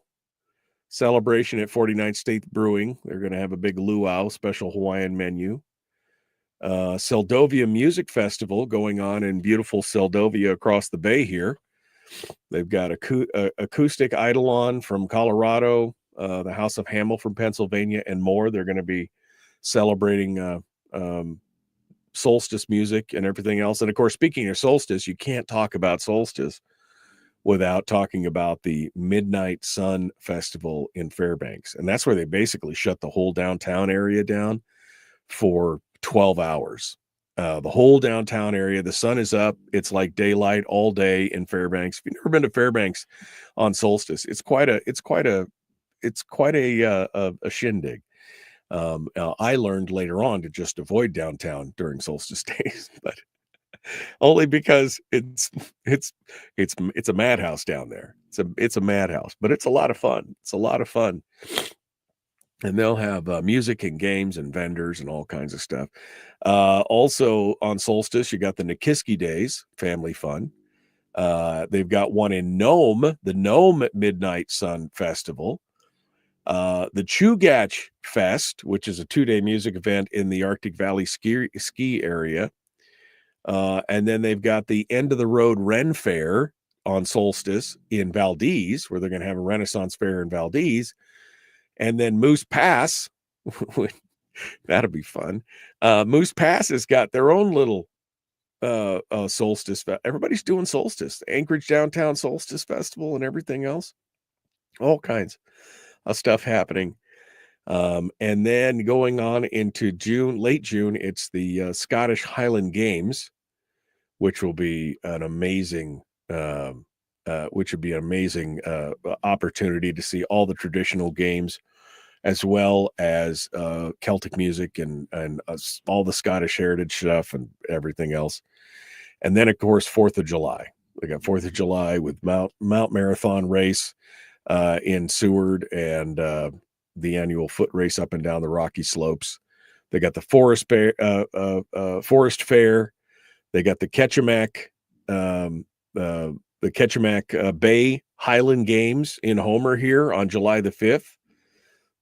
celebration at 49th State Brewing. They're going to have a big luau special Hawaiian menu. Seldovia Music Festival going on in beautiful Seldovia across the bay here. They've got acoustic Eidolon from Colorado, the House of Hamel from Pennsylvania, and more. They're going to be celebrating solstice music and everything else. And of course, speaking of solstice, you can't talk about solstice without talking about the Midnight Sun Festival in Fairbanks. And that's where they basically shut the whole downtown area down for 12 hours. The whole downtown area, the sun is up. It's like daylight all day in Fairbanks. If you've never been to Fairbanks on solstice, it's quite a shindig. I learned later on to just avoid downtown during solstice days, but only because it's a madhouse down there. It's a madhouse, but it's a lot of fun. It's a lot of fun. And they'll have music and games and vendors and all kinds of stuff. Also on solstice, you got the Nikiski Days, family fun. They've got one in Nome, the Nome Midnight Sun Festival. The Chugach Fest, which is a 2-day music event in the Arctic Valley ski area. And then they've got the End of the Road Ren Fair on Solstice in Valdez, where they're going to have a Renaissance Fair in Valdez. And then Moose Pass, that'll be fun. Moose Pass has got their own little Solstice. Everybody's doing Solstice. Anchorage Downtown Solstice Festival and everything else. All kinds of stuff happening. And then going on into late June, it's the Scottish Highland Games, which will be an amazing opportunity to see all the traditional games, as well as Celtic music and all the Scottish heritage stuff and everything else. And then, of course, 4th of July. We got 4th of July with Mount Marathon race in Seward, and the annual foot race up and down the Rocky Slopes. They got the Forest Fair. They got the Ketchimak Bay Highland Games in Homer here on July the 5th.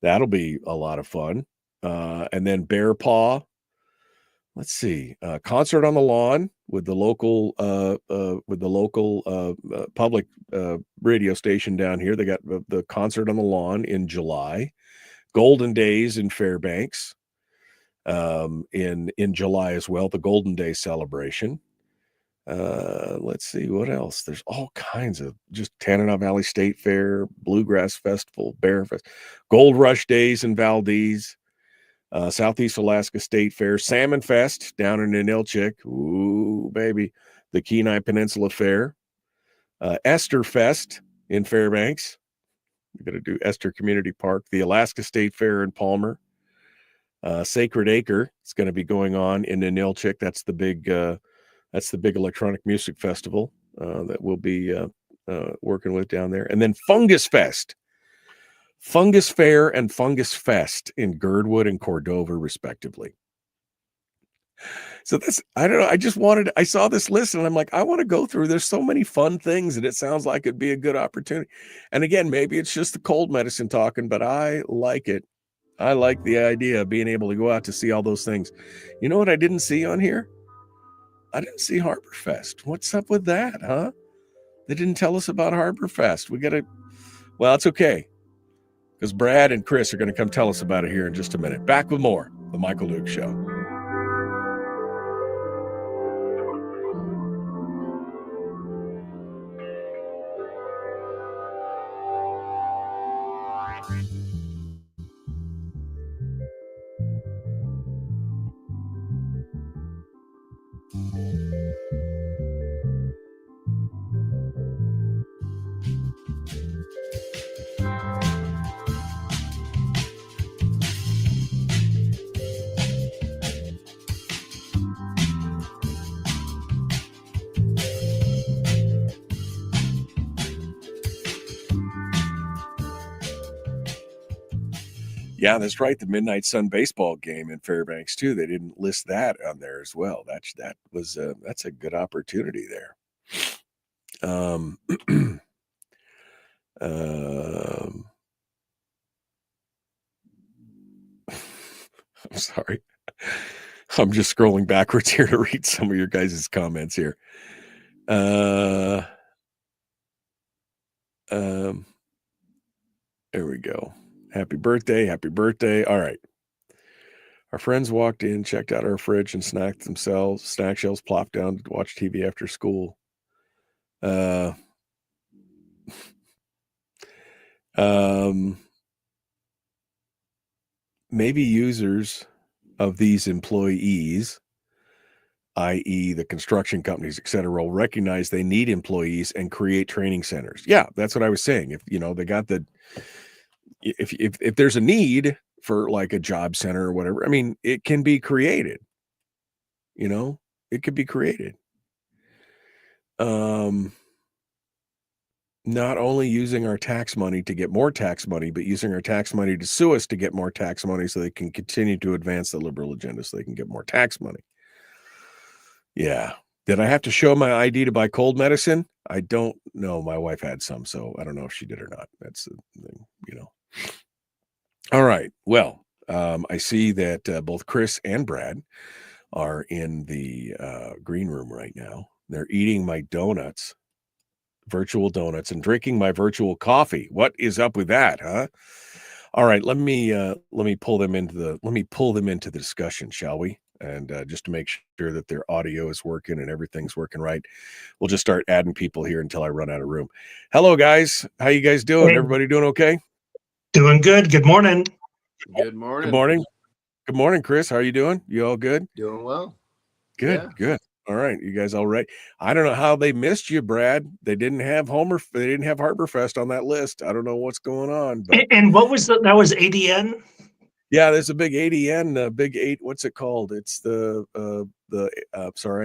That'll be a lot of fun. And then Bear Paw. Let's see, concert on the lawn with the local public radio station down here. They got the concert on the lawn in July. Golden Days in Fairbanks in July as well. The Golden Day celebration. Let's see what else. There's all kinds of just Tanana Valley State Fair, Bluegrass Festival, Bear Fest, Gold Rush Days in Valdez. Southeast Alaska State Fair, Salmon Fest down in Inilchik. Ooh, baby. The Kenai Peninsula Fair. Esther Fest in Fairbanks. We're going to do Esther Community Park. The Alaska State Fair in Palmer. Sacred Acre is going to be going on in Inilchik. That's the big electronic music festival that we'll be working with down there. And then Fungus Fest. Fungus Fair and Fungus Fest in Girdwood and Cordova, respectively. So I don't know. I saw this list and I'm like, I want to go through. There's so many fun things and it sounds like it'd be a good opportunity. And again, maybe it's just the cold medicine talking, but I like it. I like the idea of being able to go out to see all those things. You know what I didn't see on here? I didn't see HarborFest. What's up with that, huh? They didn't tell us about HarborFest. Well, it's okay, because Brad and Chris are going to come tell us about it here in just a minute. Back with more, The Michael Duke Show. Yeah, that's right. The Midnight Sun baseball game in Fairbanks too. They didn't list that on there as well. That's a good opportunity there. I'm sorry. I'm just scrolling backwards here to read some of your guys' comments here. There we go. Happy birthday. All right. Our friends walked in, checked out our fridge, and snack shells, plopped down to watch TV after school. Maybe users of these employees, i.e. the construction companies, et cetera, will recognize they need employees and create training centers. Yeah, that's what I was saying. If, they got if there's a need for like a job center or whatever, I mean, it can be created, it could be created. Not only using our tax money to get more tax money, but using our tax money to sue us to get more tax money so they can continue to advance the liberal agenda so they can get more tax money. Yeah. Did I have to show my ID to buy cold medicine? I don't know. My wife had some, so I don't know if she did or not. That's the thing, All right. Well, I see that both Chris and Brad are in the green room right now. They're eating my donuts, virtual donuts, and drinking my virtual coffee. What is up with that, huh? All right, let me pull them into the discussion, shall we? And just to make sure that their audio is working and everything's working right, we'll just start adding people here until I run out of room. Hello, guys. How you guys doing? Hey. Everybody doing okay? Doing good. Good morning. Good morning. Good morning. Good morning, Chris. How are you doing? You all good? Doing well. Good, Yeah. good. All right, you guys all right? I don't know how they missed you, Brad. They didn't have HarborFest on that list. I don't know what's going on, but And what was that was ADN? yeah, there's a big ADN, big 8. What's it called? It's sorry,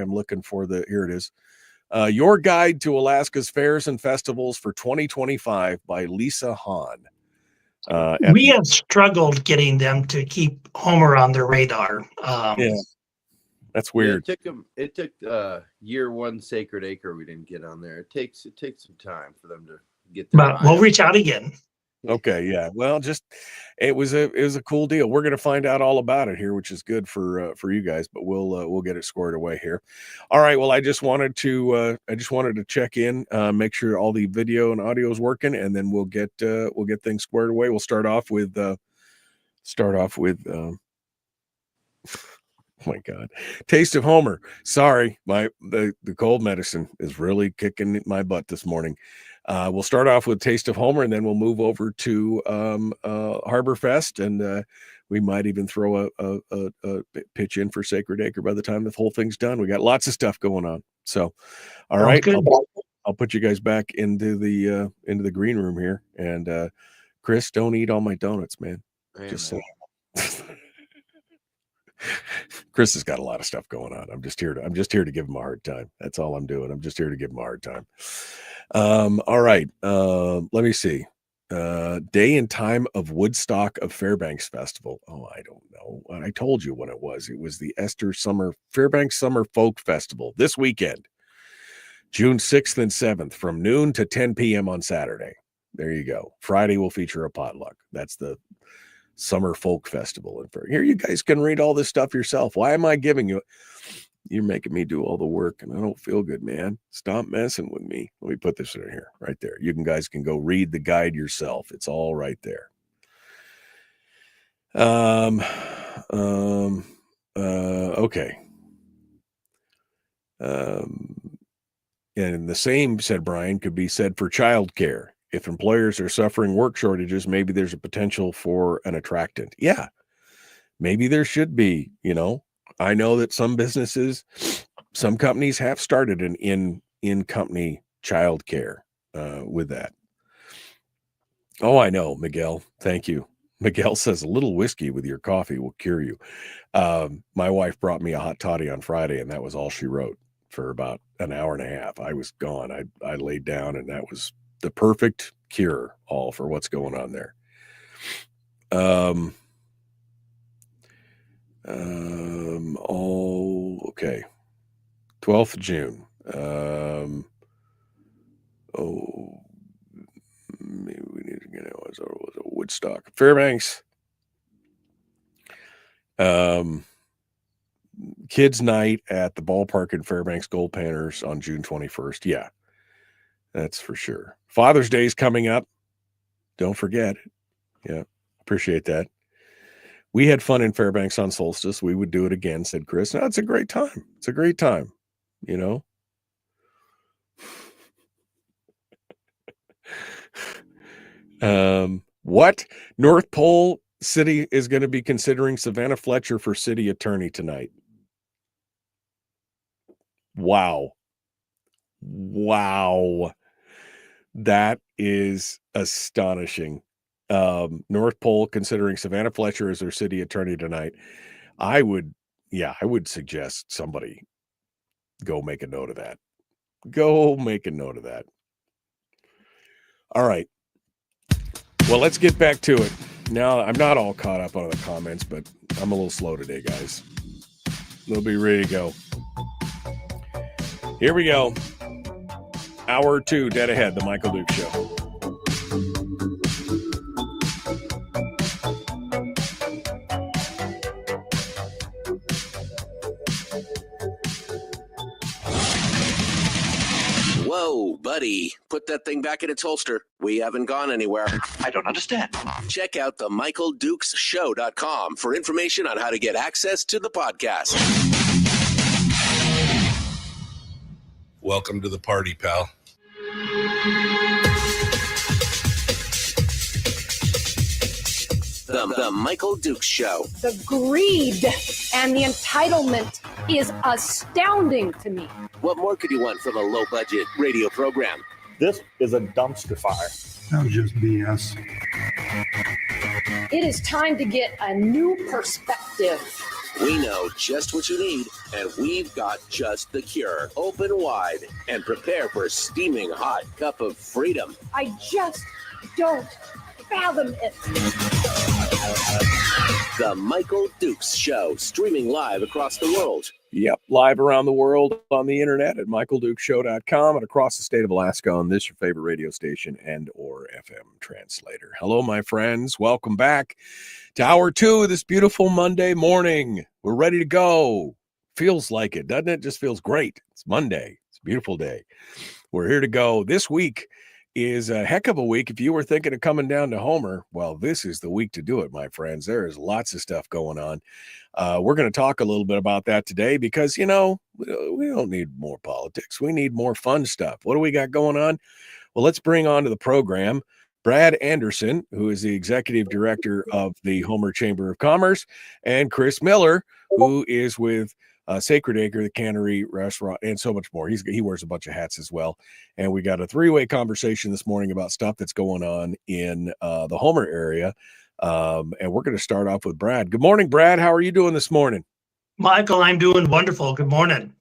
I'm looking for here it is. Your Guide to Alaska's Fairs and Festivals for 2025 by Lisa Hahn. We have struggled getting them to keep Homer on their radar. Yeah, that's weird. Yeah, it took year one Sacred Acre we didn't get on there. It takes some time for them to get there. But we'll reach out again. Okay, yeah. Well, it was a cool deal. We're going to find out all about it here, which is good for you guys. But we'll get it squared away here. All right. Well, I just wanted to check in, make sure all the video and audio is working, and then we'll get things squared away. We'll start off with oh my God, Taste of Homer. Sorry, the cold medicine is really kicking my butt this morning. We'll start off with Taste of Homer, and then we'll move over to HarborFest, and we might even throw a pitch in for Sacred Acre by the time the whole thing's done. We got lots of stuff going on. So, all right, I'll put you guys back into the green room here, and Chris, don't eat all my donuts, man. Just saying. Chris has got a lot of stuff going on. I'm just here to give him a hard time. That's all I'm doing. I'm just here to give him a hard time. All right. Let me see. Day and time of Woodstock of Fairbanks Festival. Oh, I don't know. I told you when it was. It was the Fairbanks Summer Folk Festival this weekend, June 6th and 7th, from noon to 10 p.m. on Saturday. There you go. Friday will feature a potluck. That's the Summer Folk Festival. And here, you guys can read all this stuff yourself. Why am I giving you? You're making me do all the work, and I don't feel good, man. Stop messing with me. Let me put this in here, right there. You guys can go read the guide yourself. It's all right there. Okay. And the same, said Brian, could be said for childcare. If employers are suffering work shortages, maybe there's a potential for an attractant. Yeah, maybe there should be. I know that some companies have started an in-company childcare with that. Oh, I know, Miguel. Thank you. Miguel says a little whiskey with your coffee will cure you. My wife brought me a hot toddy on Friday, and that was all she wrote for about an hour and a half. I was gone. I laid down, and that was the perfect cure all for what's going on there. Okay. 12th of June. Maybe we need to get it. Was a Woodstock Fairbanks. Kids night at the ballpark in Fairbanks Gold Panners on June 21st. Yeah. That's for sure. Father's Day is coming up. Don't forget. Yeah, appreciate that. We had fun in Fairbanks on solstice. We would do it again, said Chris. No, it's a great time. It's a great time, What? North Pole City is going to be considering Savannah Fletcher for city attorney tonight. Wow. That is astonishing. North Pole considering Savannah Fletcher as their city attorney tonight. I would suggest somebody go make a note of that. All right. Well, let's get back to it. Now, I'm not all caught up on the comments, but I'm a little slow today, guys. We'll be ready to go. Here we go. Hour 2, dead ahead, the Michael Duke Show. Buddy, put that thing back in its holster. We haven't gone anywhere. I don't understand. Check out the MichaelDukesShow.com for information on how to get access to the podcast. Welcome to the party, pal. The Michael Dukes Show. The greed and the entitlement is astounding to me. What more could you want from a low-budget radio program? This is a dumpster fire. That was just BS. It is time to get a new perspective. We know just what you need, and we've got just the cure. Open wide and prepare for a steaming hot cup of freedom. I just don't fathom it. The Michael Dukes Show, streaming live across the world. Yep, live around the world on the internet at michaeldukeshow.com and across the state of Alaska on this, your favorite radio station and or FM translator. Hello, my friends. Welcome back to hour 2 of this beautiful Monday morning. We're ready to go. Feels like it, doesn't it? Just feels great. It's Monday. It's a beautiful day. We're here to go. This week is a heck of a week. If you were thinking of coming down to Homer, well, this is the week to do it, my friends. There is lots of stuff going on. We're going to talk a little bit about that today because, you know, we don't need more politics. We need more fun stuff. What do we got going on? Well, let's bring on to the program Brad Anderson, who is the executive director of the Homer Chamber of Commerce, and Chris Miller, who is with Sacred Acre, the cannery, restaurant, and so much more. He wears a bunch of hats as well. And we got a 3-way conversation this morning about stuff that's going on in the Homer area. And we're going to start off with Brad. Good morning, Brad. How are you doing this morning? Michael, I'm doing wonderful. Good morning.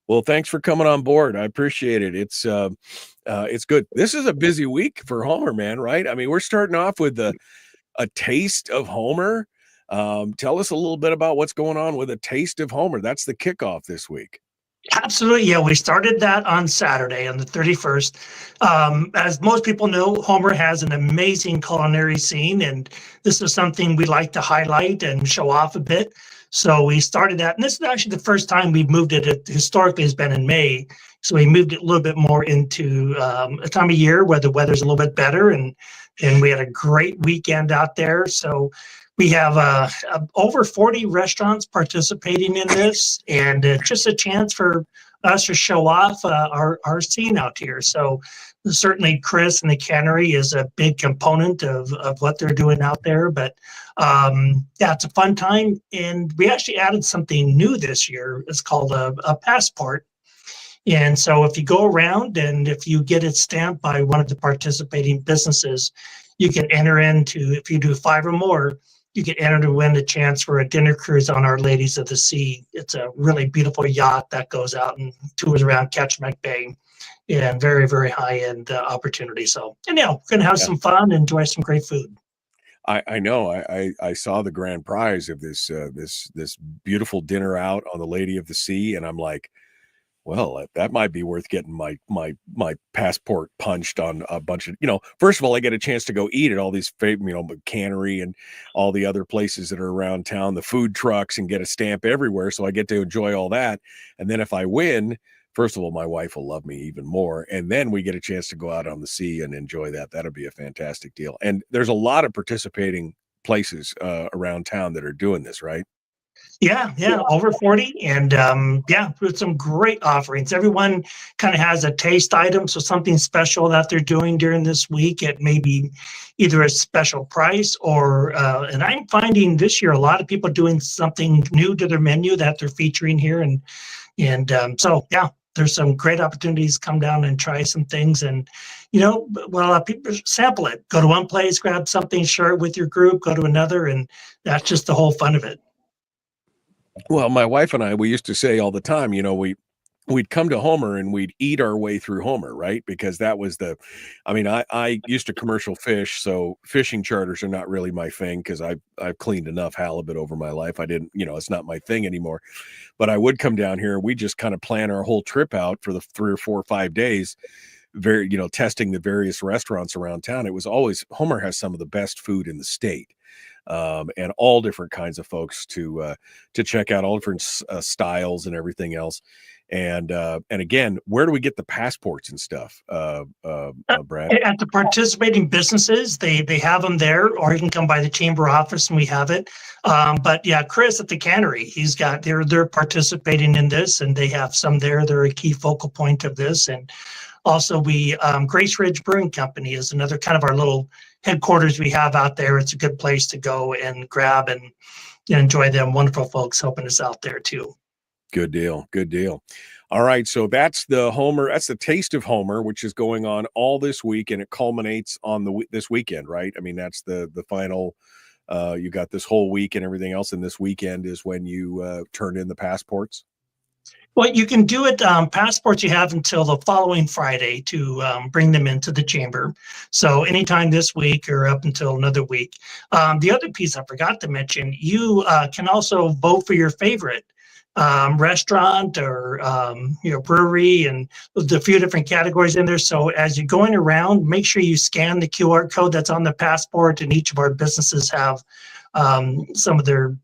Well, thanks for coming on board. I appreciate it. It's good. This is a busy week for Homer, man, right? I mean, we're starting off with a taste of Homer. Tell us a little bit about what's going on with a taste of Homer. That's the kickoff this week. Absolutely. Yeah, we started that on Saturday, on the 31st. As most people know, Homer has an amazing culinary scene, and this is something we like to highlight and show off a bit. So we started that, and this is actually the first time we've moved it. It historically has been in May, so we moved it a little bit more into a time of year where the weather's a little bit better, and we had a great weekend out there. So we have over 40 restaurants participating in this, and just a chance for us to show off our scene out here. So certainly Chris and the cannery is a big component of what they're doing out there. But yeah, it's a fun time. And we actually added something new this year. It's called a passport. And so if you go around and if you get it stamped by one of the participating businesses, you can enter into, if you do 5 or more, you can enter to win a chance for a dinner cruise on Our Ladies of the Sea. It's a really beautiful yacht that goes out and tours around Ketchikan Bay, and very, very high-end opportunity. So, and yeah, we're going to have some fun and enjoy some great food. I know. I saw the grand prize of this beautiful dinner out on the Lady of the Sea, and I'm like, well, that might be worth getting my passport punched on a bunch of, first of all, I get a chance to go eat at all these, cannery and all the other places that are around town, the food trucks, and get a stamp everywhere. So I get to enjoy all that. And then if I win, first of all, my wife will love me even more. And then we get a chance to go out on the sea and enjoy that. That'll be a fantastic deal. And there's a lot of participating places around town that are doing this, right? Yeah, over 40, and with some great offerings. Everyone kind of has a taste item, so something special that they're doing during this week. It may be either a special price or, and I'm finding this year a lot of people doing something new to their menu that they're featuring here, and so yeah, there's some great opportunities. Come down and try some things, and people sample it. Go to one place, grab something, share it with your group. Go to another, and that's just the whole fun of it. Well, my wife and I, we used to say all the time, we'd come to Homer and we'd eat our way through Homer, right? Because that was I used to commercial fish, so fishing charters are not really my thing because I've cleaned enough halibut over my life. I didn't, it's not my thing anymore. But I would come down here. We just kind of plan our whole trip out for the 3 or 4 or 5 days, testing the various restaurants around town. It was always, Homer has some of the best food in the state. And all different kinds of folks to check out, all different styles and everything else. And again, where do we get the passports and stuff, Brad? At the participating businesses, they have them there, or you can come by the chamber office and we have it. But yeah, Chris at the cannery, they're participating in this, and they have some there. They're a key focal point of this. And also Grace Ridge Brewing Company is another kind of our little headquarters we have out there. It's a good place to go and grab and enjoy them. Wonderful folks helping us out there too. Good deal. Good deal. All right. So that's the Taste of Homer, which is going on all this week, and it culminates on this weekend, right? I mean, that's the final, you got this whole week and everything else. And this weekend is when you turn in the passports. Well, you can do it. Passports you have until the following Friday to bring them into the chamber. So anytime this week or up until another week. The other piece I forgot to mention, you can also vote for your favorite restaurant or brewery, and there's a few different categories in there. So as you're going around, make sure you scan the QR code that's on the passport, and each of our businesses have some of their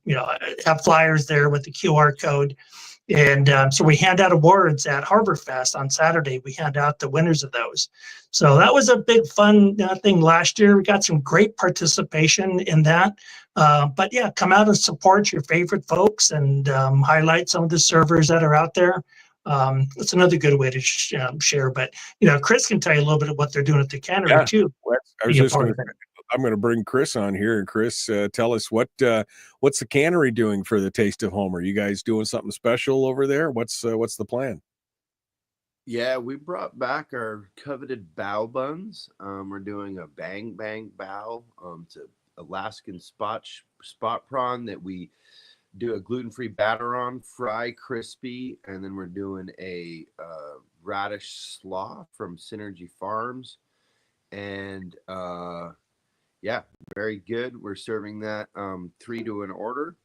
have flyers there with the QR code. And so we hand out awards at HarborFest on Saturday. We hand out the winners of those. So that was a big fun thing last year. We got some great participation in that. But yeah, come out and support your favorite folks and highlight some of the servers that are out there. It's another good way to share. But Chris can tell you a little bit of what they're doing at the cannery too. I'm going to bring Chris on here, and Chris, tell us what's the cannery doing for the Taste of Homer? You guys doing something special over there? What's the plan? Yeah, we brought back our coveted bao buns. We're doing a bang bang bao to Alaskan spot prawn that we do a gluten-free batter on, fry crispy, and then we're doing a radish slaw from Synergy Farms, and yeah, very good. We're serving that 3 to an order,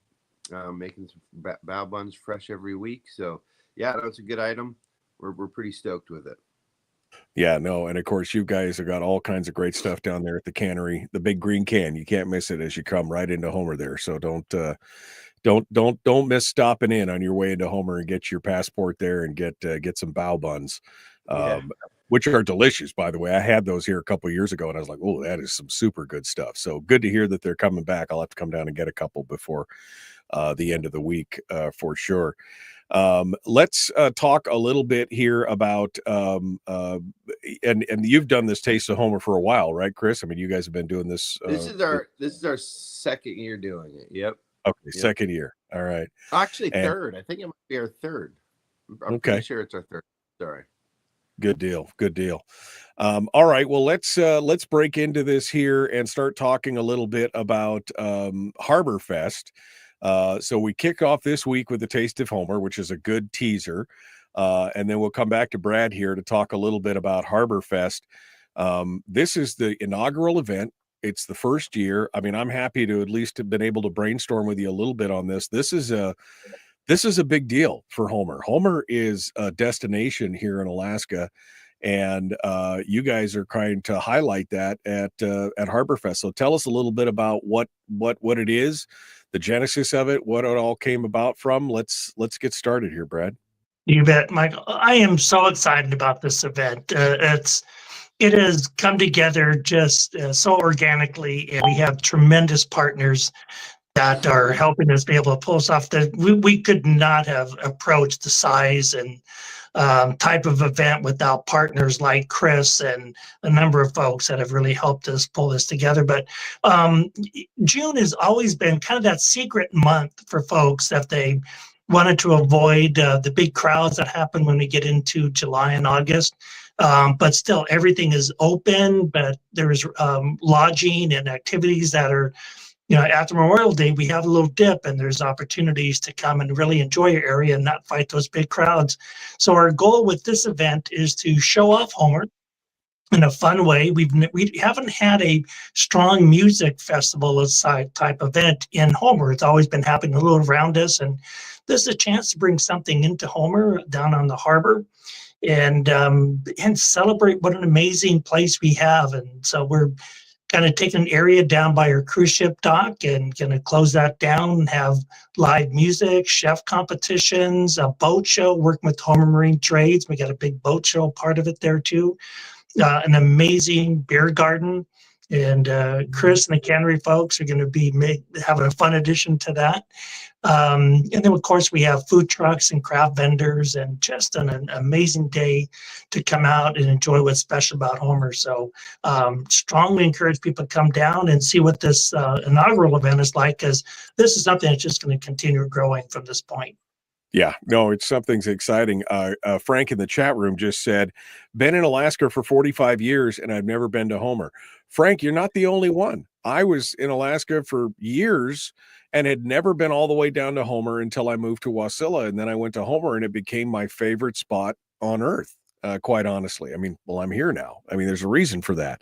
making some bao buns fresh every week. So yeah, that's a good item. We're pretty stoked with it. Yeah, no, and of course you guys have got all kinds of great stuff down there at the cannery. The big green can, you can't miss it as you come right into Homer there. So don't miss stopping in on your way into Homer and get your passport there and get some bao buns. Which are delicious, by the way. I had those here a couple of years ago, and I was like, oh, that is some super good stuff. So good to hear that they're coming back. I'll have to come down and get a couple before the end of the week for sure. Let's talk a little bit here about, and you've done this Taste of Homer for a while, right, Chris? I mean, you guys have been doing this. This is our second year doing it. Yep. Okay, yep. Second year. All right. Actually, third. I think it might be our third. I'm pretty sure it's our third. Sorry. Good deal. Good deal. All right. Well, let's break into this here and start talking a little bit about HarborFest. So we kick off this week with the Taste of Homer, which is a good teaser. And then we'll come back to Brad here to talk a little bit about HarborFest. This is the inaugural event. It's the first year. I mean, I'm happy to at least have been able to brainstorm with you a little bit on this. This is a big deal for Homer. Homer is a destination here in Alaska, and you guys are trying to highlight that at HarborFest. So tell us a little bit about what it is, the genesis of it, what it all came about from. Let's get started here, Brad. You bet, Michael. I am so excited about this event. It has come together just so organically, and we have tremendous partners that are helping us be able to pull us off. We could not have approached the size and type of event without partners like Chris and a number of folks that have really helped us pull this together. But June has always been kind of that secret month for folks that they wanted to avoid the big crowds that happen when we get into July and August. But still, everything is open, but there's lodging and activities that are, after Memorial Day, we have a little dip and there's opportunities to come and really enjoy your area and not fight those big crowds. So our goal with this event is to show off Homer in a fun way. We haven't had a strong music festival type event in Homer. It's always been happening a little around us. And this is a chance to bring something into Homer down on the harbor and celebrate what an amazing place we have. And so we're kind of take an area down by our cruise ship dock and going to close that down and have live music, chef competitions, a boat show, working with Homer Marine Trades. We got a big boat show part of it there too. An amazing beer garden. And Chris and the cannery folks are going to be having a fun addition to that. And then, of course, we have food trucks and craft vendors and just an amazing day to come out and enjoy what's special about Homer. So strongly encourage people to come down and see what this inaugural event is like, because this is something that's just going to continue growing from this point. Yeah, no, it's something's exciting. Frank in the chat room just said, been in Alaska for 45 years and I've never been to Homer. Frank, you're not the only one. I was in Alaska for years and had never been all the way down to Homer until I moved to Wasilla. And then I went to Homer and it became my favorite spot on earth. Quite honestly. I mean, well, I'm here now. I mean, there's a reason for that.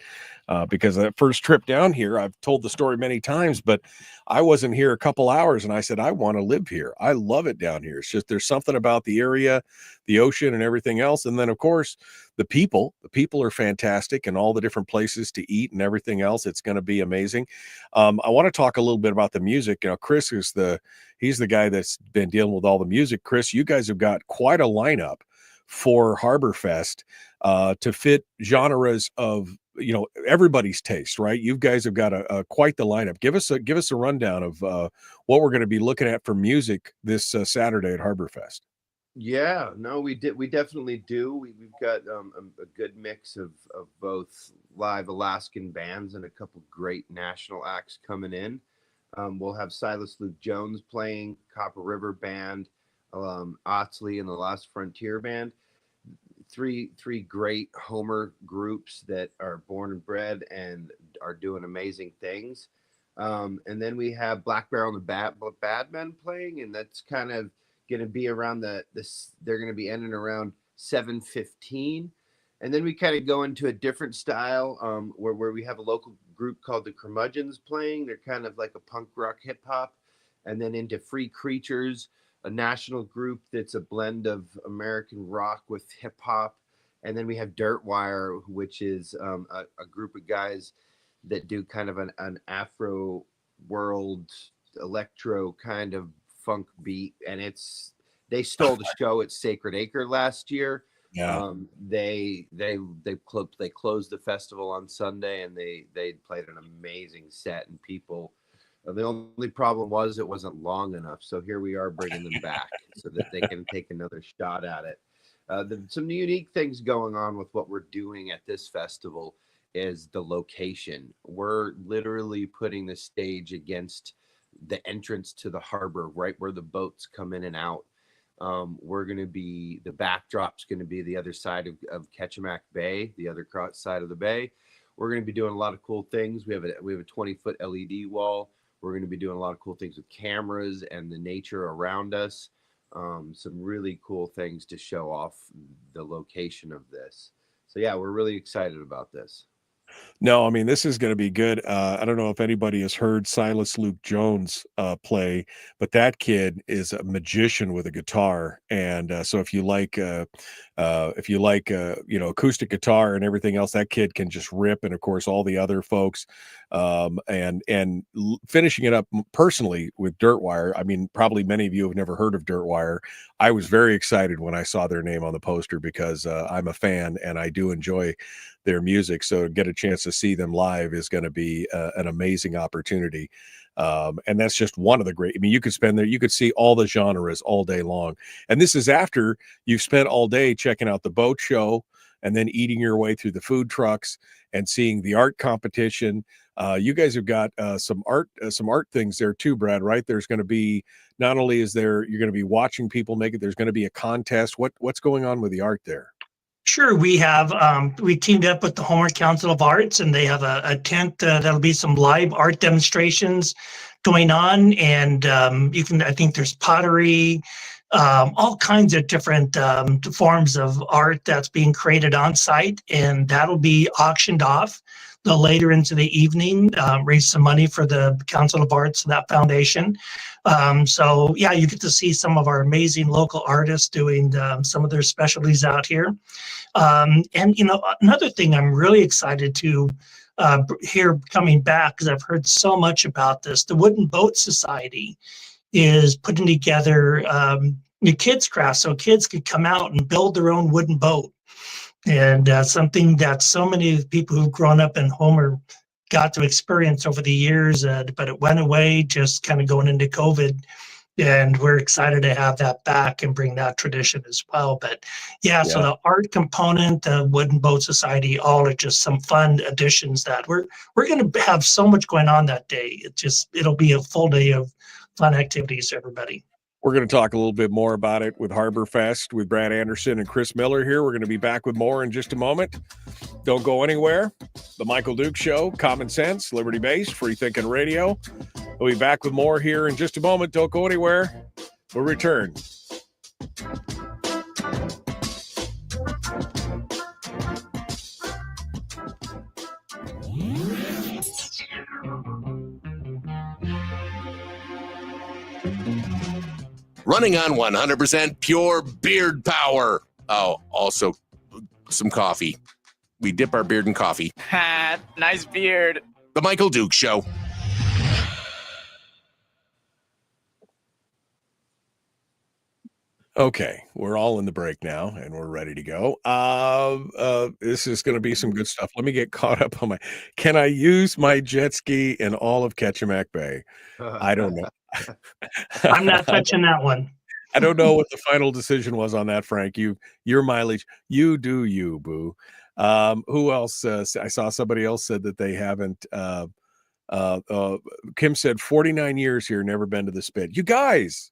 Because that first trip down here, I've told the story many times, but I wasn't here a couple hours and I said, I want to live here. I love it down here. It's just, there's something about the area, the ocean and everything else. And then of course, the people are fantastic and all the different places to eat and everything else. It's going to be amazing. I want to talk a little bit about the music. You know, Chris is he's the guy that's been dealing with all the music. Chris, you guys have got quite a lineup for HarborFest to fit genres of, you know, everybody's taste, right? You guys have got a quite the lineup. Give us a rundown of what we're going to be looking at for music this Saturday at HarborFest. Yeah, no, we definitely do. We've got a good mix of both live Alaskan bands and a couple great national acts coming in. We'll have Silas Luke Jones playing, Copper River Band, Otsley and the Last Frontier Band. Three great Homer groups that are born and bred and are doing amazing things. And then we have Black Barrel and the Badmen playing, and that's kind of going to be around they're going to be ending around 7:15. And then we kind of go into a different style where we have a local group called the Curmudgeons playing. They're kind of like a punk rock hip hop. And then into Free Creatures, a national group that's a blend of American rock with hip hop. And then we have Dirtwire, which is a group of guys that do kind of an Afro world electro kind of funk beat. And they stole the show at Sacred Acre last year. Yeah. They closed the festival on Sunday and they played an amazing set, and people, the only problem was it wasn't long enough. So here we are bringing them back so that they can take another shot at it. Some unique things going on with what we're doing at this festival is the location. We're literally putting the stage against the entrance to the harbor, right where the boats come in and out. The backdrop's going to be the other side of Ketchimack Bay, the other side of the bay. We're going to be doing a lot of cool things. We have a 20-foot LED wall. We're going to be doing a lot of cool things with cameras and the nature around us. Some really cool things to show off the location of this. So yeah, we're really excited about this. No, I mean, this is going to be good. I don't know if anybody has heard Silas Luke Jones play, but that kid is a magician with a guitar. And so if you like, acoustic guitar and everything else, that kid can just rip. And of course, all the other folks, and finishing it up personally with Dirtwire. I mean, probably many of you have never heard of Dirtwire. I was very excited when I saw their name on the poster because I'm a fan and I do enjoy their music. So to get a chance to see them live is going to be an amazing opportunity. And that's just one of the great, I mean, you could spend there, you could see all the genres all day long. And this is after you've spent all day checking out the boat show and then eating your way through the food trucks and seeing the art competition. You guys have got some art things there too, Brad, right? There's going to be, not only is there, you're going to be watching people make it, there's going to be a contest. What's going on with the art there? Sure. We have, we teamed up with the Homer Council of Arts, and they have a tent that'll be some live art demonstrations going on. And I think there's pottery, all kinds of different forms of art that's being created on site, and that'll be auctioned off later into the evening, raise some money for the Council of Arts, that foundation. So yeah, you get to see some of our amazing local artists doing some of their specialties out here. And, you know, another thing I'm really excited to here coming back, because I've heard so much about this. The Wooden Boat Society is putting together the kids craft, so kids could come out and build their own wooden boat. And something that so many people who've grown up in Homer got to experience over the years, but it went away just kind of going into COVID. And we're excited to have that back and bring that tradition as well. But yeah, so the art component, the Wooden Boat Society, all are just some fun additions that we're going to have so much going on that day. It'll be a full day of fun activities for everybody. We're going to talk a little bit more about it with HarborFest with Brad Anderson and Chris Miller here. We're going to be back with more in just a moment. Don't go anywhere. The Michael Duke Show, common sense, liberty-based, free-thinking radio. We'll be back with more here in just a moment. Don't go anywhere. We'll return. Running on 100% pure beard power. Oh, also some coffee. We dip our beard in coffee. Nice beard. The Michael Duke Show. Okay, we're all in the break now, and we're ready to go. This is going to be some good stuff. Let me get caught up on my... Can I use my jet ski in all of Ketchimack Bay? I don't know. I'm not touching that one. I don't know what the final decision was on that, Frank. Your mileage, you do you, boo. Who else? I saw somebody else said that they haven't. Kim said 49 years here, never been to the Spit. You guys,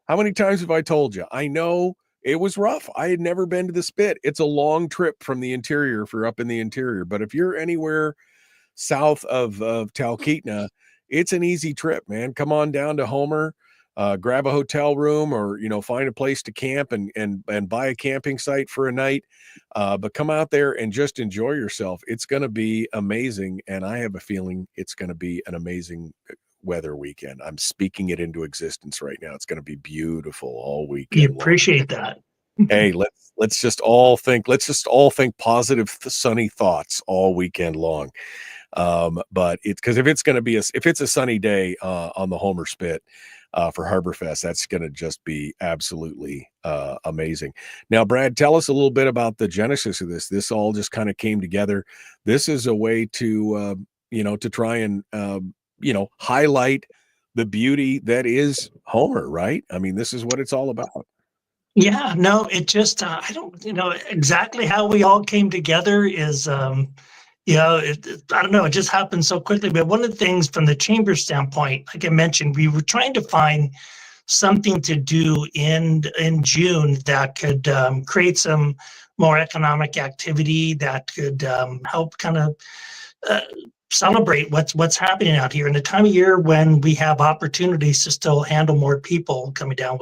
how many times have I told you? I know it was rough. I had never been to the Spit. It's a long trip from the interior if you're up in the interior. But if you're anywhere south of Talkeetna, it's an easy trip, man. Come on down to Homer, grab a hotel room, or find a place to camp and buy a camping site for a night. But come out there and just enjoy yourself. It's going to be amazing, and I have a feeling it's going to be an amazing weather weekend. I'm speaking it into existence right now. It's going to be beautiful all weekend. We appreciate that. Hey, let's just all think positive, sunny thoughts all weekend long. But it's because if it's a sunny day on the Homer Spit for HarborFest, that's going to just be absolutely amazing. Now, Brad, tell us a little bit about the genesis of this. This all just kind of came together. This is a way to to try and highlight the beauty that is Homer, right? I mean, this is what it's all about. Yeah, no, it just I don't exactly how we all came together is I don't know, it just happened so quickly. But one of the things from the chamber standpoint, like I mentioned, we were trying to find something to do in June that could create some more economic activity that could help kind of celebrate what's happening out here in the time of year when we have opportunities to still handle more people coming down.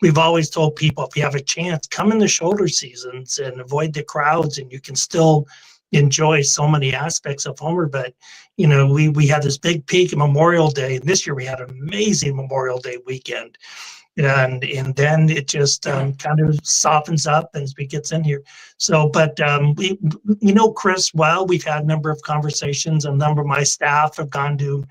We've always told people, if you have a chance, come in the shoulder seasons and avoid the crowds, and you can still enjoy so many aspects of Homer. But we had this big peak of Memorial Day. This year we had an amazing Memorial Day weekend, and then it just kind of softens up as we gets in here. So, but we Chris well. We've had a number of conversations. A number of my staff have gone to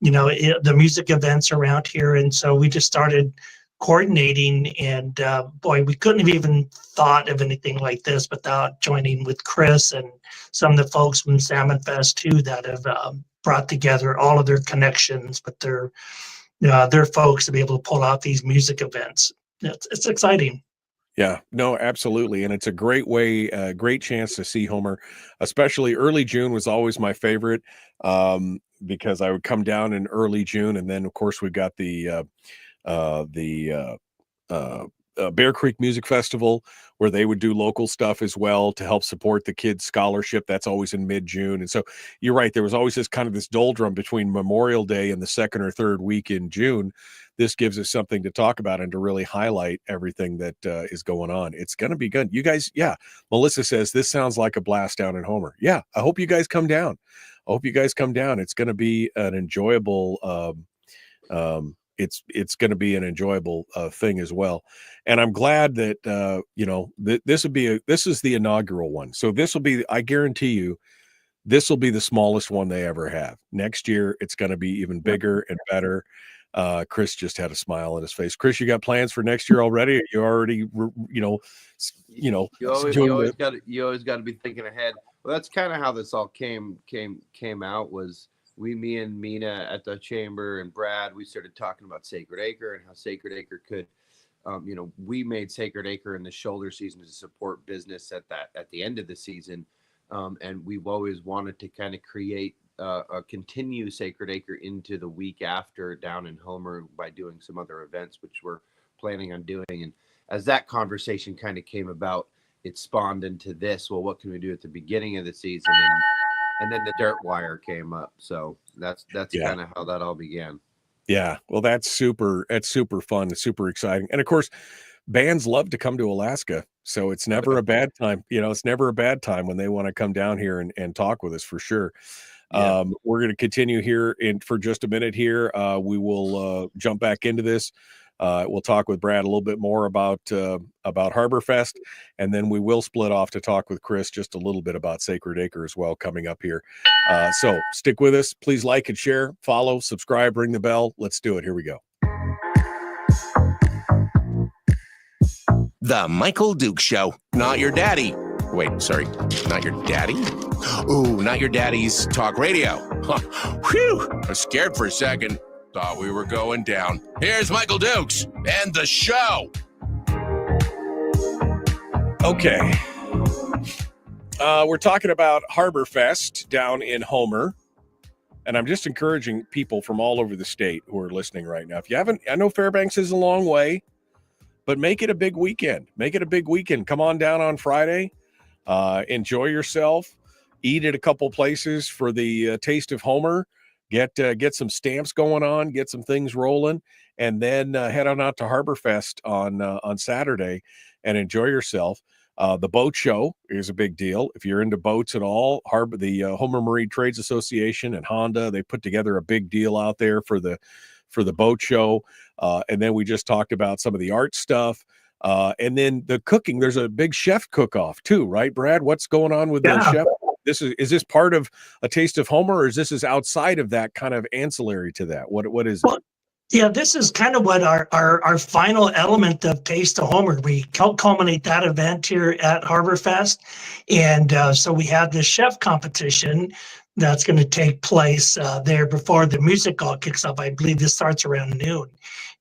the music events around here, and so we just started coordinating, and boy, we couldn't have even thought of anything like this without joining with Chris and some of the folks from Salmon Fest too that have brought together all of their connections with their folks to be able to pull out these music events. It's exciting. Yeah, no, absolutely. And it's a great way, great chance to see Homer, especially early June was always my favorite because I would come down in early June. And then of course we've got the Bear Creek Music Festival, where they would do local stuff as well to help support the kids' scholarship. That's always in mid-June. And so you're right, there was always this doldrum between Memorial Day and the second or third week in June. This gives us something to talk about and to really highlight everything that is going on. It's going to be good. You guys, yeah, Melissa says, this sounds like a blast down in Homer. Yeah, I hope you guys come down. It's going to be an enjoyable it's going to be an enjoyable thing as well. And I'm glad that, this is the inaugural one. So this will be, I guarantee you, this will be the smallest one they ever have. Next year, it's going to be even bigger and better. Chris just had a smile on his face. Chris, you got plans for next year already? You already, you always got to be thinking ahead. Well, that's kind of how this all came out. Was me and Mina at the chamber and Brad, we started talking about Sacred Acre and how Sacred Acre could, we made Sacred Acre in the shoulder season to support business at the end of the season. And we've always wanted to kind of create continue Sacred Acre into the week after down in Homer by doing some other events, which we're planning on doing. And as that conversation kind of came about, it spawned into this. Well, what can we do at the beginning of the season? And then the dirt wire came up. So that's kind of how that all began. Yeah. Well, that's super fun. It's super exciting. And of course, bands love to come to Alaska. So it's never a bad time. It's never a bad time when they want to come down here and talk with us for sure. Yeah. We're going to continue here for just a minute here. We will jump back into this. We'll talk with Brad a little bit more about HarborFest, and then we will split off to talk with Chris just a little bit about Sacred Acre as well coming up here. So stick with us. Please like and share, follow, subscribe, ring the bell. Let's do it. Here we go. The Michael Duke Show. Not your daddy. Wait, sorry. Not your daddy? Ooh, not your daddy's talk radio. Whew. I was scared for a second. Thought we were going down. Here's Michael Dukes and the show. Okay. We're talking about HarborFest down in Homer. And I'm just encouraging people from all over the state who are listening right now. If you haven't, I know Fairbanks is a long way, but make it a big weekend. Make it a big weekend. Come on down on Friday. Enjoy yourself. Eat at a couple places for the Taste of Homer. Get some stamps going on, get some things rolling, and then head on out to HarborFest on Saturday and enjoy yourself. The boat show is a big deal. If you're into boats at all, the Homer Marine Trades Association and Honda, they put together a big deal out there for the boat show. And then we just talked about some of the art stuff. And then the cooking, there's a big chef cook-off too, right, Brad? What's going on with the chef? Is this part of a Taste of Homer, or is this outside of that, kind of ancillary to that? What is it? Yeah, this is kind of what our final element of Taste of Homer. We culminate that event here at HarborFest. And so we have this chef competition that's going to take place there before the music all kicks off. I believe this starts around noon.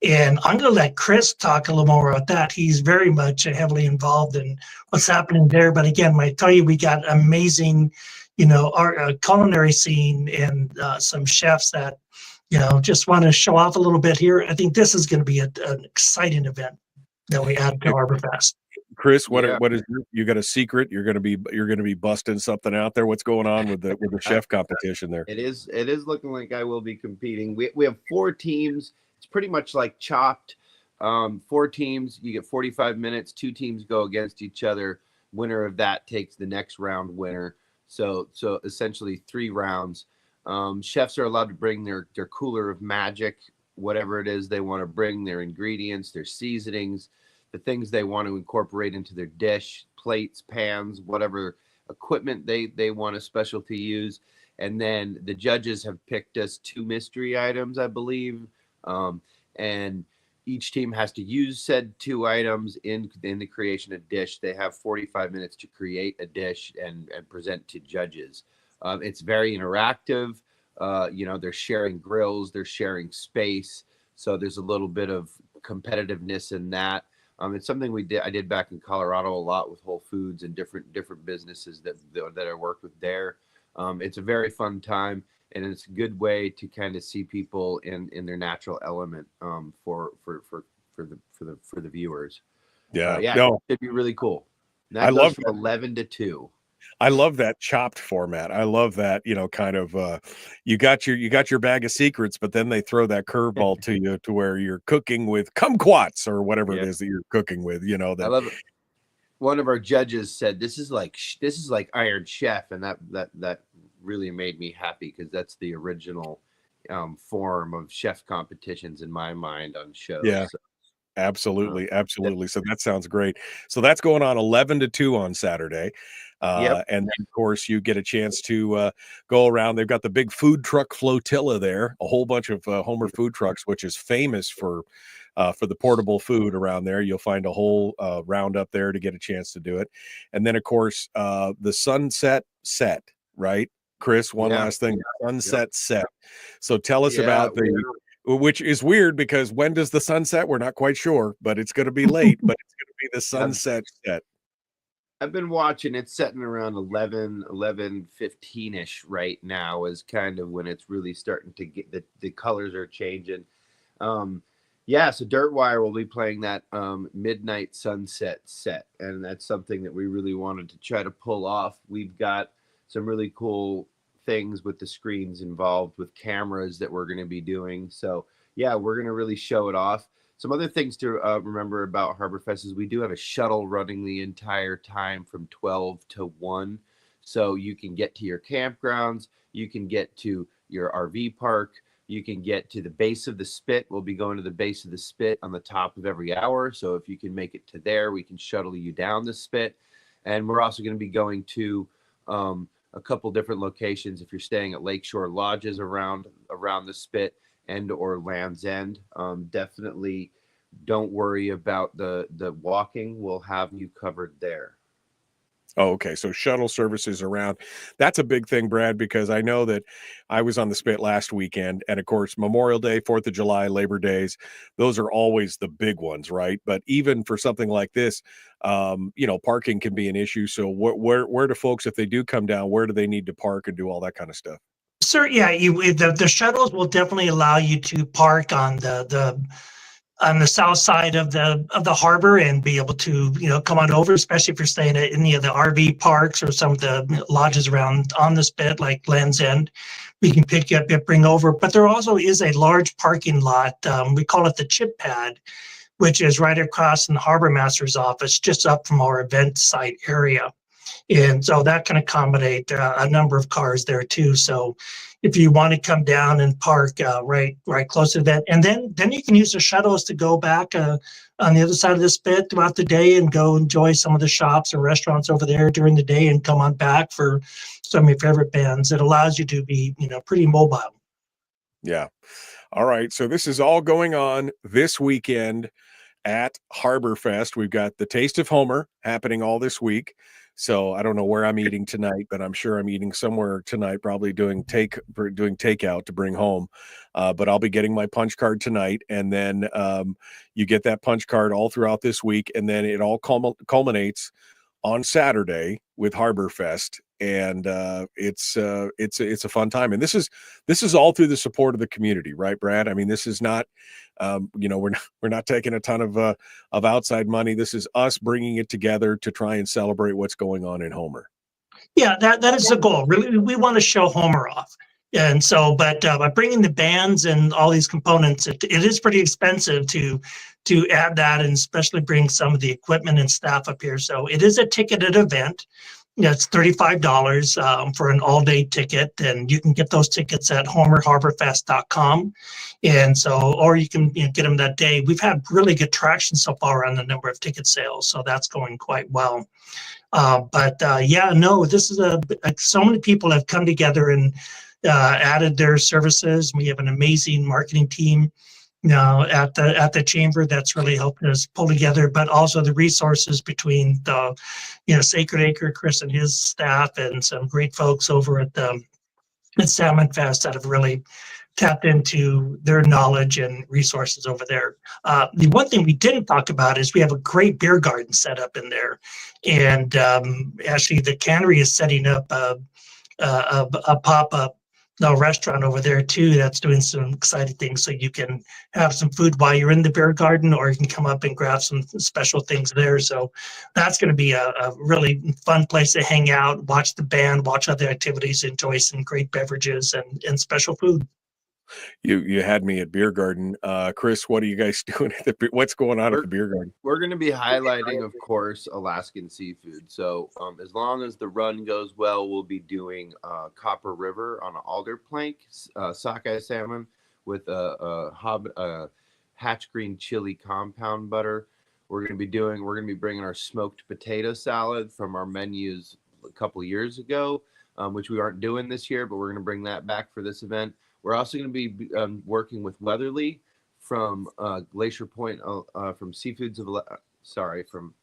And I'm going to let Chris talk a little more about that. He's very much heavily involved in what's happening there. But again, I tell you, we got amazing, our culinary scene and some chefs that, just want to show off a little bit here. I think this is going to be an exciting event that we add to HarborFest. Chris, what is you got a secret? You're going to be busting something out there. What's going on with the chef competition there? It is looking like I will be competing. We have 4 teams. It's pretty much like Chopped. 4 teams. You get 45 minutes. 2 teams go against each other. Winner of that takes the next round winner. So essentially 3 rounds. Chefs are allowed to bring their cooler of magic, whatever it is they want to bring, their ingredients, their seasonings, the things they want to incorporate into their dish, plates, pans, whatever equipment they want a specialty use. And then the judges have picked us 2 mystery items, I believe. And each team has to use said 2 items in the creation of dish. They have 45 minutes to create a dish and present to judges. It's very interactive. They're sharing grills, they're sharing space. So there's a little bit of competitiveness in that. It's something I did back in Colorado a lot with Whole Foods and different businesses that I worked with there. It's a very fun time, and it's a good way to kind of see people in their natural element for the viewers. It'd be really cool. That I love from 11 to 2. I love that Chopped format. I love that, kind of you got your bag of secrets, but then they throw that curveball to you to where you're cooking with kumquats or whatever it is that you're cooking with. I love it. One of our judges said this is like Iron Chef, and that really made me happy because that's the original form of chef competitions in my mind on shows. Yeah. So. Absolutely. So that sounds great. So that's going on 11 to 2 on Saturday. Yep. And then, of course, you get a chance to go around. They've got the big food truck flotilla there, a whole bunch of Homer food trucks, which is famous for the portable food around there. You'll find a whole round up there to get a chance to do it. And then, of course, the sunset set, right? Chris, one last thing, sunset set. So tell us about which is weird because when does the sunset? We're not quite sure, but it's going to be late, but it's going to be the sunset set. I've been watching it setting around 11:15ish right now is kind of when it's really starting to get the colors are changing. So Dirtwire will be playing that midnight sunset set, and that's something that we really wanted to try to pull off. We've got some really cool things with the screens involved with cameras that we're going to be doing. So yeah, we're going to really show it off. Some other things to remember about HarborFest is we do have a shuttle running the entire time from 12 to 1. So you can get to your campgrounds, you can get to your RV park, you can get to the base of the spit. We'll be going to the base of the spit on the top of every hour. So if you can make it to there, we can shuttle you down the spit. And we're also going to be going to a couple different locations if you're staying at Lakeshore Lodges around the spit and or Land's End. Definitely don't worry about the walking. We'll have you covered there. Oh, okay. So shuttle services around. That's a big thing, Brad, because I know that I was on the spit last weekend. And of course, Memorial Day, 4th of July, Labor Days, those are always the big ones, right? But even for something like this, parking can be an issue. So where do folks, if they do come down, where do they need to park and do all that kind of stuff? Sir, yeah, the shuttles will definitely allow you to park on the south side of the harbor and be able to come on over, especially if you're staying at any of the RV parks or some of the lodges around on the spit like Land's End. We can pick you up and bring over. But there also is a large parking lot. We call it the chip pad, which is right across in the harbor master's office, just up from our event site area. And so that can accommodate a number of cars there too. So if you want to come down and park right close to that, and then you can use the shuttles to go back on the other side of the spit throughout the day and go enjoy some of the shops and restaurants over there during the day and come on back for some of your favorite bands. It allows you to be pretty mobile. Yeah. All right. So this is all going on this weekend at HarborFest. We've got the Taste of Homer happening all this week. So I don't know where I'm eating tonight, but I'm sure I'm eating somewhere tonight, probably doing takeout to bring home. But I'll be getting my punch card tonight. And then you get that punch card all throughout this week. And then it all culminates on Saturday with HarborFest. And it's a fun time. And this is all through the support of the community, right, Brad? I mean, this is not, we're not taking a ton of outside money. This is us bringing it together to try and celebrate what's going on in Homer. Yeah, that is the goal. Really, we want to show Homer off. And so, but by bringing the bands and all these components, it is pretty expensive to add that, and especially bring some of the equipment and staff up here. So it is a ticketed event. It's $35 for an all-day ticket, and you can get those tickets at HomerHarborFest.com. And so, or you can get them that day. We've had really good traction so far on the number of ticket sales, so that's going quite well. This is so many people have come together and added their services. We have an amazing marketing team at the chamber that's really helping us pull together, but also the resources between the Sacred Acre, Chris and his staff, and some great folks over at Salmon Fest that have really tapped into their knowledge and resources over there. The one thing we didn't talk about is we have a great beer garden set up in there, and actually the cannery is setting up a pop-up restaurant over there too that's doing some exciting things, so you can have some food while you're in the beer garden, or you can come up and grab some special things there. So that's going to be a really fun place to hang out, watch the band, watch other activities, enjoy some great beverages and special food. You had me at beer garden. Chris, what are you guys doing what's going on at the beer garden? We're going to be highlighting, of course, Alaskan seafood. So as long as the run goes well, we'll be doing Copper River on an alder plank, sockeye salmon with a hatch green chili compound butter. We're going to be bringing our smoked potato salad from our menus a couple years ago, which we aren't doing this year, but we're going to bring that back for this event. We're also going to be working with Weatherly from Glacier Point, from from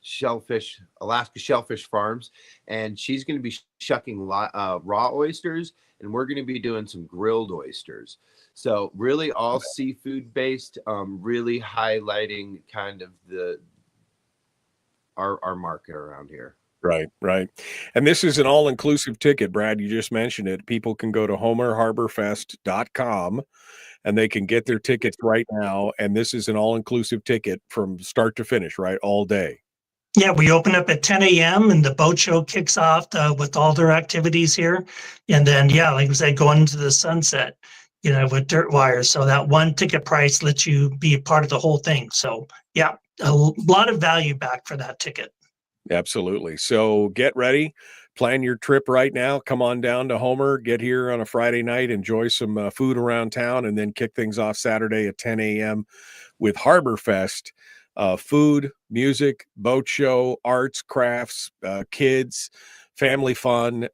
Shellfish, Alaska Shellfish Farms, and she's going to be shucking raw oysters, and we're going to be doing some grilled oysters. So really all seafood based, really highlighting kind of our market around here. Right, right. And this is an all-inclusive ticket, Brad. You just mentioned it. People can go to HomerHarborFest.com and they can get their tickets right now. And this is an all-inclusive ticket from start to finish, right? All day. Yeah, we open up at 10 a.m. and the boat show kicks off with all their activities here. And then, yeah, like I said, going into the sunset, with dirt wires. So that one ticket price lets you be a part of the whole thing. So, yeah, a lot of value back for that ticket. Absolutely. So get ready, plan your trip right now. Come on down to Homer, get here on a Friday night, enjoy some food around town, and then kick things off Saturday at 10 a.m. with HarborFest. Food, music, boat show, arts, crafts, kids, family fun,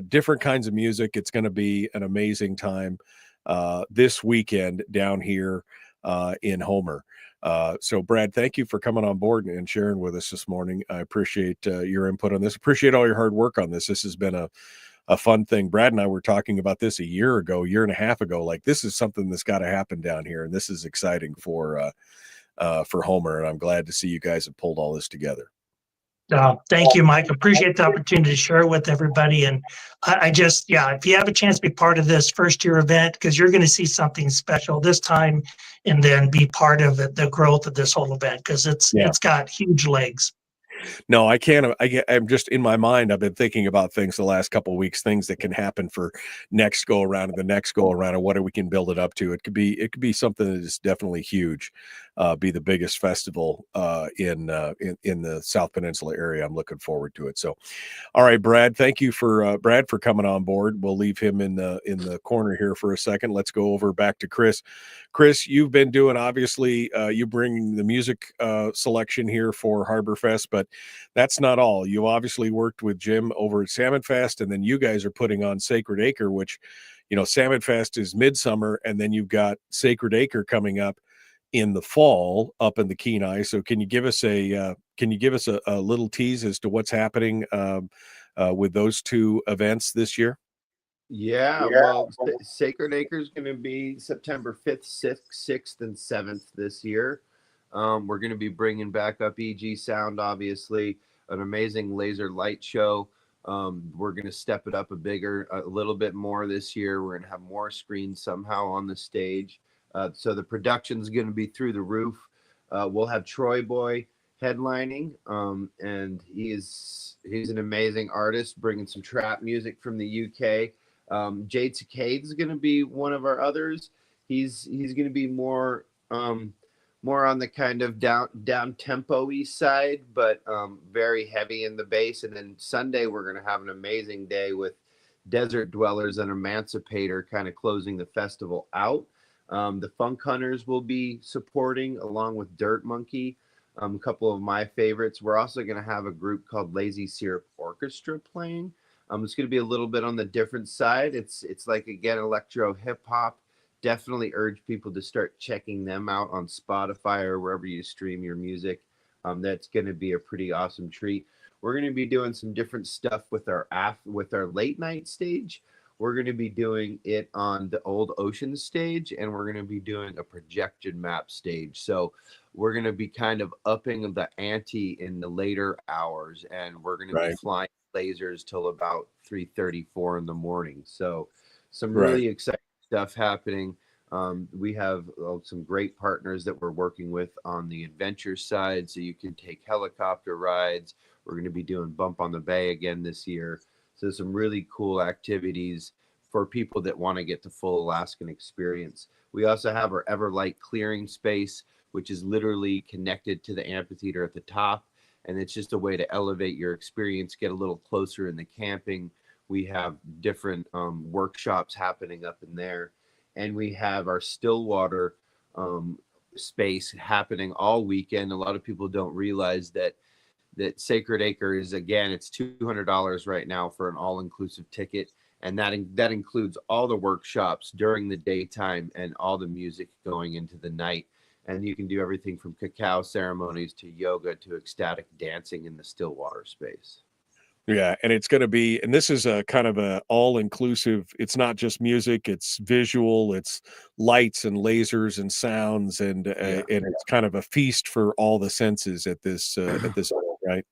different kinds of music. It's going to be an amazing time this weekend down here in Homer. So Brad, thank you for coming on board and sharing with us this morning. I appreciate your input on this. Appreciate all your hard work on this. This has been a fun thing. Brad and I were talking about this a year and a half ago. Like, this is something that's got to happen down here. And this is exciting for Homer. And I'm glad to see you guys have pulled all this together. Thank you, Mike. Appreciate the opportunity to share with everybody. And I just, if you have a chance to be part of this first year event, because you're going to see something special this time, and then be part of the growth of this whole event, because it's got huge legs. No, I can't. I'm just in my mind. I've been thinking about things the last couple of weeks, things that can happen for next go around and the next go around, and what we can build it up to. It could be something that is definitely huge. Be the biggest festival in the South Peninsula area. I'm looking forward to it. So, all right, Brad. Thank you for coming on board. We'll leave him in the corner here for a second. Let's go over back to Chris. Chris, you've been doing, obviously, you bring the music selection here for HarborFest, but that's not all. You obviously worked with Jim over at Salmon Fest, and then you guys are putting on Sacred Acre, which, Salmon Fest is midsummer, and then you've got Sacred Acre coming up in the fall up in the Kenai. So can you give us a little tease as to what's happening with those two events this year? Yeah, well, Sacred Acre is going to be September 5th, 6th, and 7th this year. We're going to be bringing back up EG Sound, obviously, an amazing laser light show. We're going to step it up a little bit more this year. We're going to have more screens somehow on the stage. So the production's going to be through the roof. We'll have Troy Boy headlining, and he's an amazing artist, bringing some trap music from the UK. Jade Cicade is going to be one of our others. He's going to be more on the kind of down tempo-y side, but very heavy in the bass. And then Sunday we're going to have an amazing day with Desert Dwellers and Emancipator kind of closing the festival out. The Funk Hunters will be supporting, along with Dirt Monkey, a couple of my favorites. We're also going to have a group called Lazy Syrup Orchestra playing. It's going to be a little bit on the different side. It's like, again, electro hip hop. Definitely urge people to start checking them out on Spotify or wherever you stream your music. That's going to be a pretty awesome treat. We're going to be doing some different stuff with our late night stage. We're going to be doing it on the Old Ocean stage, and we're going to be doing a projection map stage. So we're going to be kind of upping the ante in the later hours, and we're going to be flying lasers till about 3:34 in the morning. So some really exciting stuff happening. We have some great partners that we're working with on the adventure side, so you can take helicopter rides. We're going to be doing Bump on the Bay again this year. So some really cool activities for people that want to get the full Alaskan experience. We also have our Everlight clearing space, which is literally connected to the amphitheater at the top. And it's just a way to elevate your experience, get a little closer in the camping. We have different workshops happening up in there. And we have our Stillwater space happening all weekend. A lot of people don't realize that that Sacred Acre is, again, it's $200 right now for an all-inclusive ticket. And that includes all the workshops during the daytime and all the music going into the night. And you can do everything from cacao ceremonies to yoga to ecstatic dancing in the still water space. Yeah, and it's going to be, and this is a kind of a all-inclusive. It's not just music; it's visual, it's lights and lasers and sounds, and it's kind of a feast for all the senses at this event, right?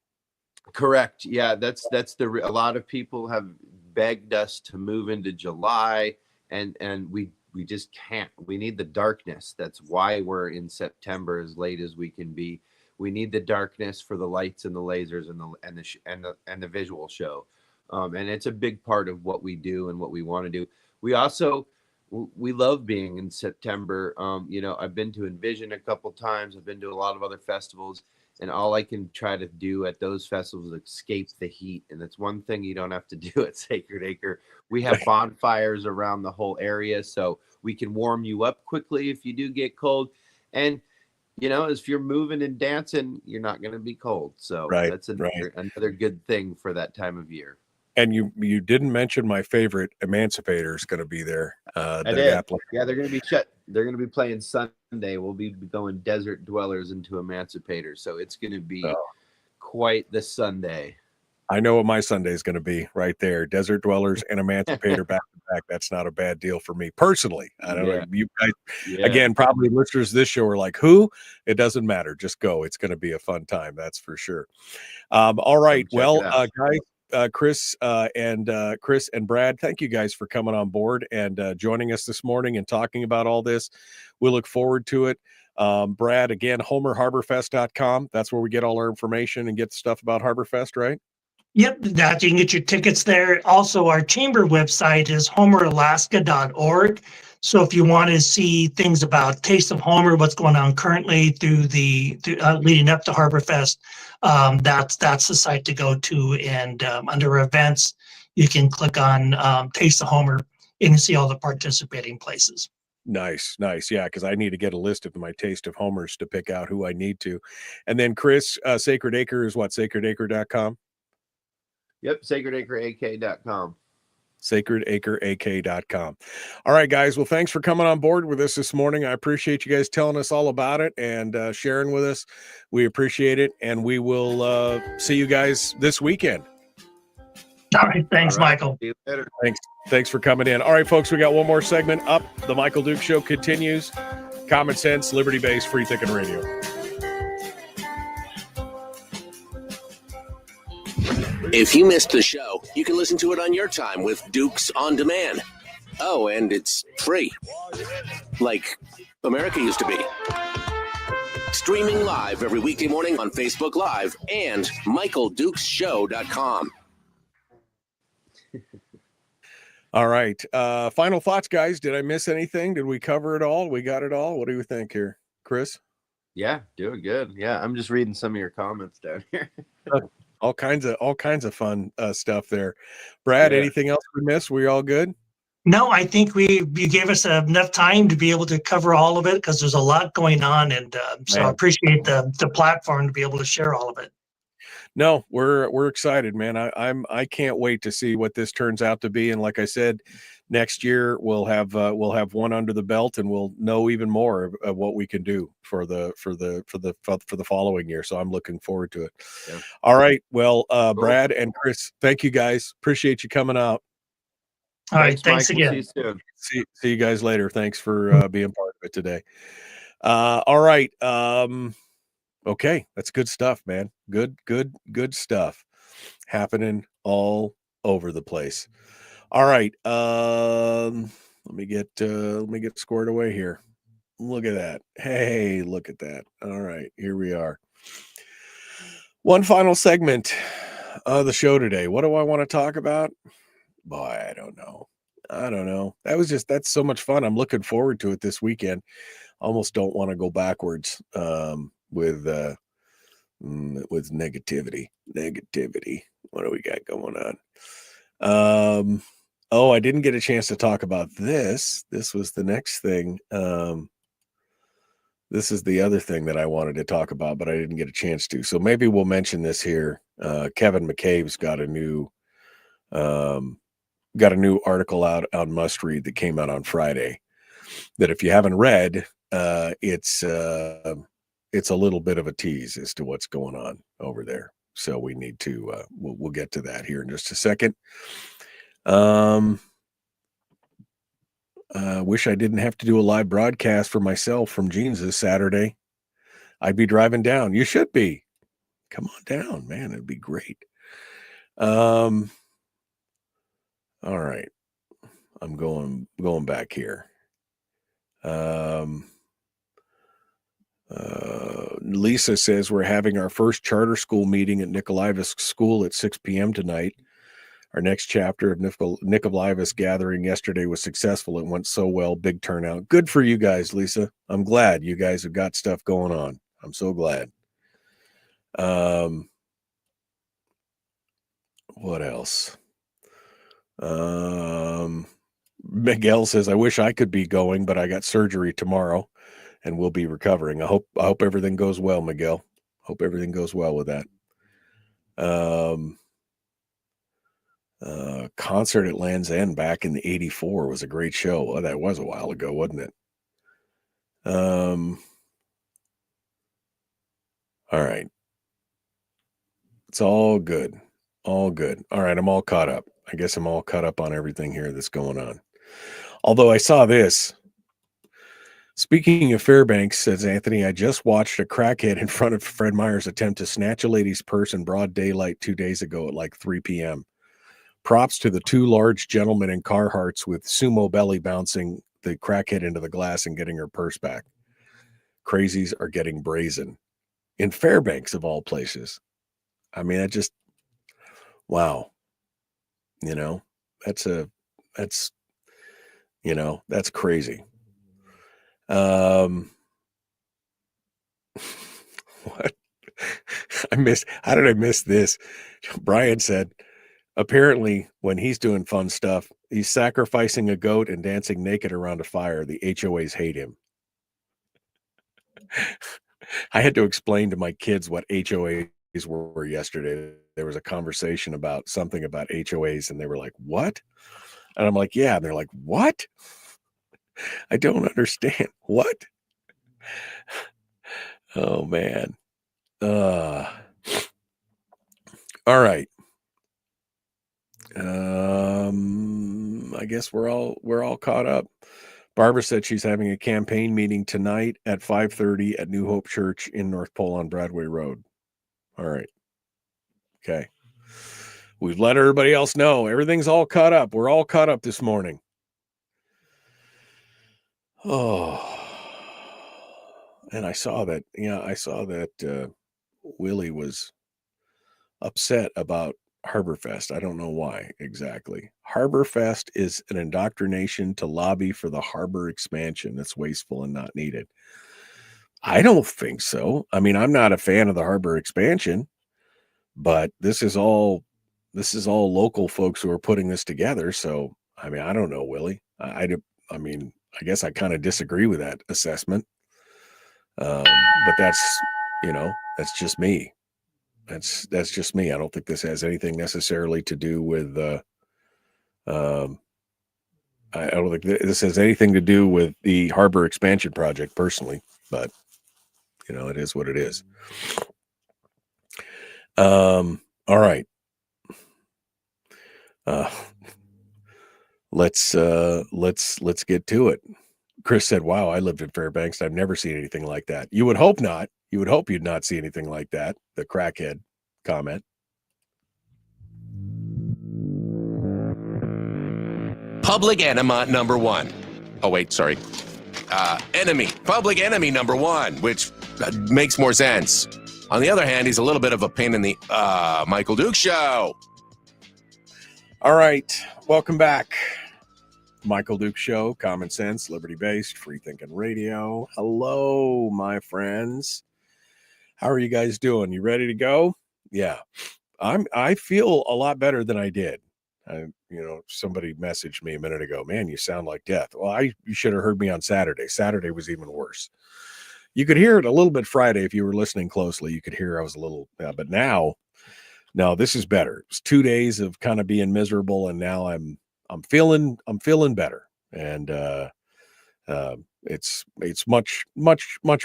Correct. Yeah, that's a lot of people have begged us to move into July, and we just can't. We need the darkness. That's why we're in September as late as we can be. We need the darkness for the lights and the lasers and the visual show, and it's a big part of what we do and what we want to do. We love being in September. I've been to Envision a couple times. I've been to a lot of other festivals, and all I can try to do at those festivals is escape the heat. And that's one thing you don't have to do at Sacred Acre. We have bonfires around the whole area, so we can warm you up quickly if you do get cold. And if you're moving and dancing, you're not going to be cold. So that's another good thing for that time of year. And you didn't mention my favorite, Emancipator is going to be there. I did. Yeah, they're going to be shut. They're going to be playing Sunday. We'll be going Desert Dwellers into Emancipator. So it's going to be quite the Sunday. I know what my Sunday is going to be right there. Desert Dwellers and Emancipator back to back. That's not a bad deal for me personally. I don't know. You guys, again, probably listeners to this show are like, who? It doesn't matter. Just go. It's going to be a fun time. That's for sure. All right. Well, guys, Chris and Brad, thank you guys for coming on board and joining us this morning and talking about all this. We look forward to it. Brad, again, HomerHarborFest.com. That's where we get all our information and get stuff about HarborFest, right? Yep, that you can get your tickets there. Also, our chamber website is homeralaska.org. So if you want to see things about Taste of Homer, what's going on currently through leading up to HarborFest, that's the site to go to. And under events, you can click on Taste of Homer and see all the participating places. Nice. Yeah, because I need to get a list of my Taste of Homers to pick out who I need to. And then Chris, Sacred Acre is what? SacredAcre.com? Yep, SacredAcreAK.com. SacredAcreAK.com. All right, guys. Well, thanks for coming on board with us this morning. I appreciate you guys telling us all about it and sharing with us. We appreciate it, and we will see you guys this weekend. All right. Thanks, Michael. See you later. Thanks for coming in. All right, folks, we got one more segment up. The Michael Duke Show continues. Common sense, liberty-based, free thinking radio. If you missed the show, you can listen to it on your time with Dukes on Demand. Oh, and it's free. Like America used to be. Streaming live every weekday morning on Facebook Live and MichaelDukesShow.com. All right. Final thoughts, guys. Did I miss anything? Did we cover it all? We got it all? What do you think here, Chris? Yeah, doing good. Yeah, I'm just reading some of your comments down here. All kinds of fun stuff there. Brad, anything else we missed? We all good? No, I think you gave us enough time to be able to cover all of it because there's a lot going on, and so I appreciate the platform to be able to share all of it. No, we're excited, man. I can't wait to see what this turns out to be. And like I said, next year we'll have one under the belt, and we'll know even more of what we can do for the following year. So I'm looking forward to it. Yeah. All right. Well, cool. Brad and Chris, thank you guys. Appreciate you coming out. All right. Thanks again. See you guys later. Thanks for being part of it today. All right. Okay, that's good stuff, man. Good stuff happening all over the place. All right, let me get squared away here. Look at that. Hey, look at that. All right, here we are. One final segment of the show today. What do I want to talk about? Boy, I don't know. That's so much fun. I'm looking forward to it this weekend. Almost don't want to go backwards. With negativity. What do we got going on? I didn't get a chance to talk about this. This was the next thing. this is the other thing that I wanted to talk about, but I didn't get a chance to. So maybe we'll mention this here. Kevin McCabe's got a new article out on Must Read that came out on Friday. That if you haven't read, it's a little bit of a tease as to what's going on over there. So we need to we'll get to that here in just a second. Wish I didn't have to do a live broadcast for myself from Jeans this Saturday. I'd be driving down. You should be. Come on down, man. It'd be great. All right. I'm going back here. Lisa says we're having our first charter school meeting at Nikolaevich School at 6 p.m. tonight. Our next chapter of Nikolaevich gathering yesterday was successful. It went so well. Big turnout. Good for you guys, Lisa. I'm glad you guys have got stuff going on. I'm so glad. What else? Miguel says, I wish I could be going, but I got surgery tomorrow and we'll be recovering. I hope everything goes well, Miguel. Hope everything goes well with that. Concert at Land's End back in the 84 was a great show. Oh, that was a while ago, wasn't it? All right. It's all good. All good. All right. I'm all caught up. I guess I'm all caught up on everything here that's going on. Although I saw this. Speaking of Fairbanks, says Anthony, I just watched a crackhead in front of Fred Meyer's attempt to snatch a lady's purse in broad daylight 2 days ago at like 3 p.m. Props to the two large gentlemen in Carhartts with sumo belly bouncing the crackhead into the glass and getting her purse back. Crazies are getting brazen. In Fairbanks, of all places. I mean, wow. That's crazy. What? How did I miss this? Brian said, apparently when he's doing fun stuff, he's sacrificing a goat and dancing naked around a fire. The HOAs hate him. I had to explain to my kids what HOAs were yesterday. There was a conversation about something about HOAs and they were like, what? And I'm like, yeah. And they're like, what? I don't understand. What? Oh man. All right. I guess we're all caught up. Barbara said she's having a campaign meeting tonight at 5:30 at New Hope Church in North Pole on Broadway Road. All right. Okay. We've let everybody else know. Everything's all caught up. We're all caught up this morning. Oh. And I saw that. Yeah, I saw that Willie was upset about HarborFest. I don't know why exactly. HarborFest is an indoctrination to lobby for the harbor expansion that's wasteful and not needed. I don't think so. I mean, I'm not a fan of the harbor expansion, but this is all local folks who are putting this together. So, I mean, I don't know, Willie. I guess I kind of disagree with that assessment. But that's just me. That's just me. I don't think this has anything necessarily to do with I don't think this has anything to do with the harbor expansion project personally, but it is what it is. All right. Let's get to it. Chris said, wow, I lived in Fairbanks. I've never seen anything like that. You would hope not. You would hope you'd not see anything like that. The crackhead comment. Public enema number one. Oh, wait, sorry. Public enemy number one, which makes more sense. On the other hand, he's a little bit of a pain in the Michael Duke Show. All right. Welcome back. Michael Duke Show, common sense, liberty-based, free-thinking radio. Hello, my friends. How are you guys doing? You ready to go? Yeah. I feel a lot better than I did. Somebody messaged me a minute ago, man, you sound like death. Well, you should have heard me on Saturday. Saturday was even worse. You could hear it a little bit Friday if you were listening closely. You could hear I was a little, but now, no, this is better. It was 2 days of kind of being miserable, and now I'm feeling better, and it's much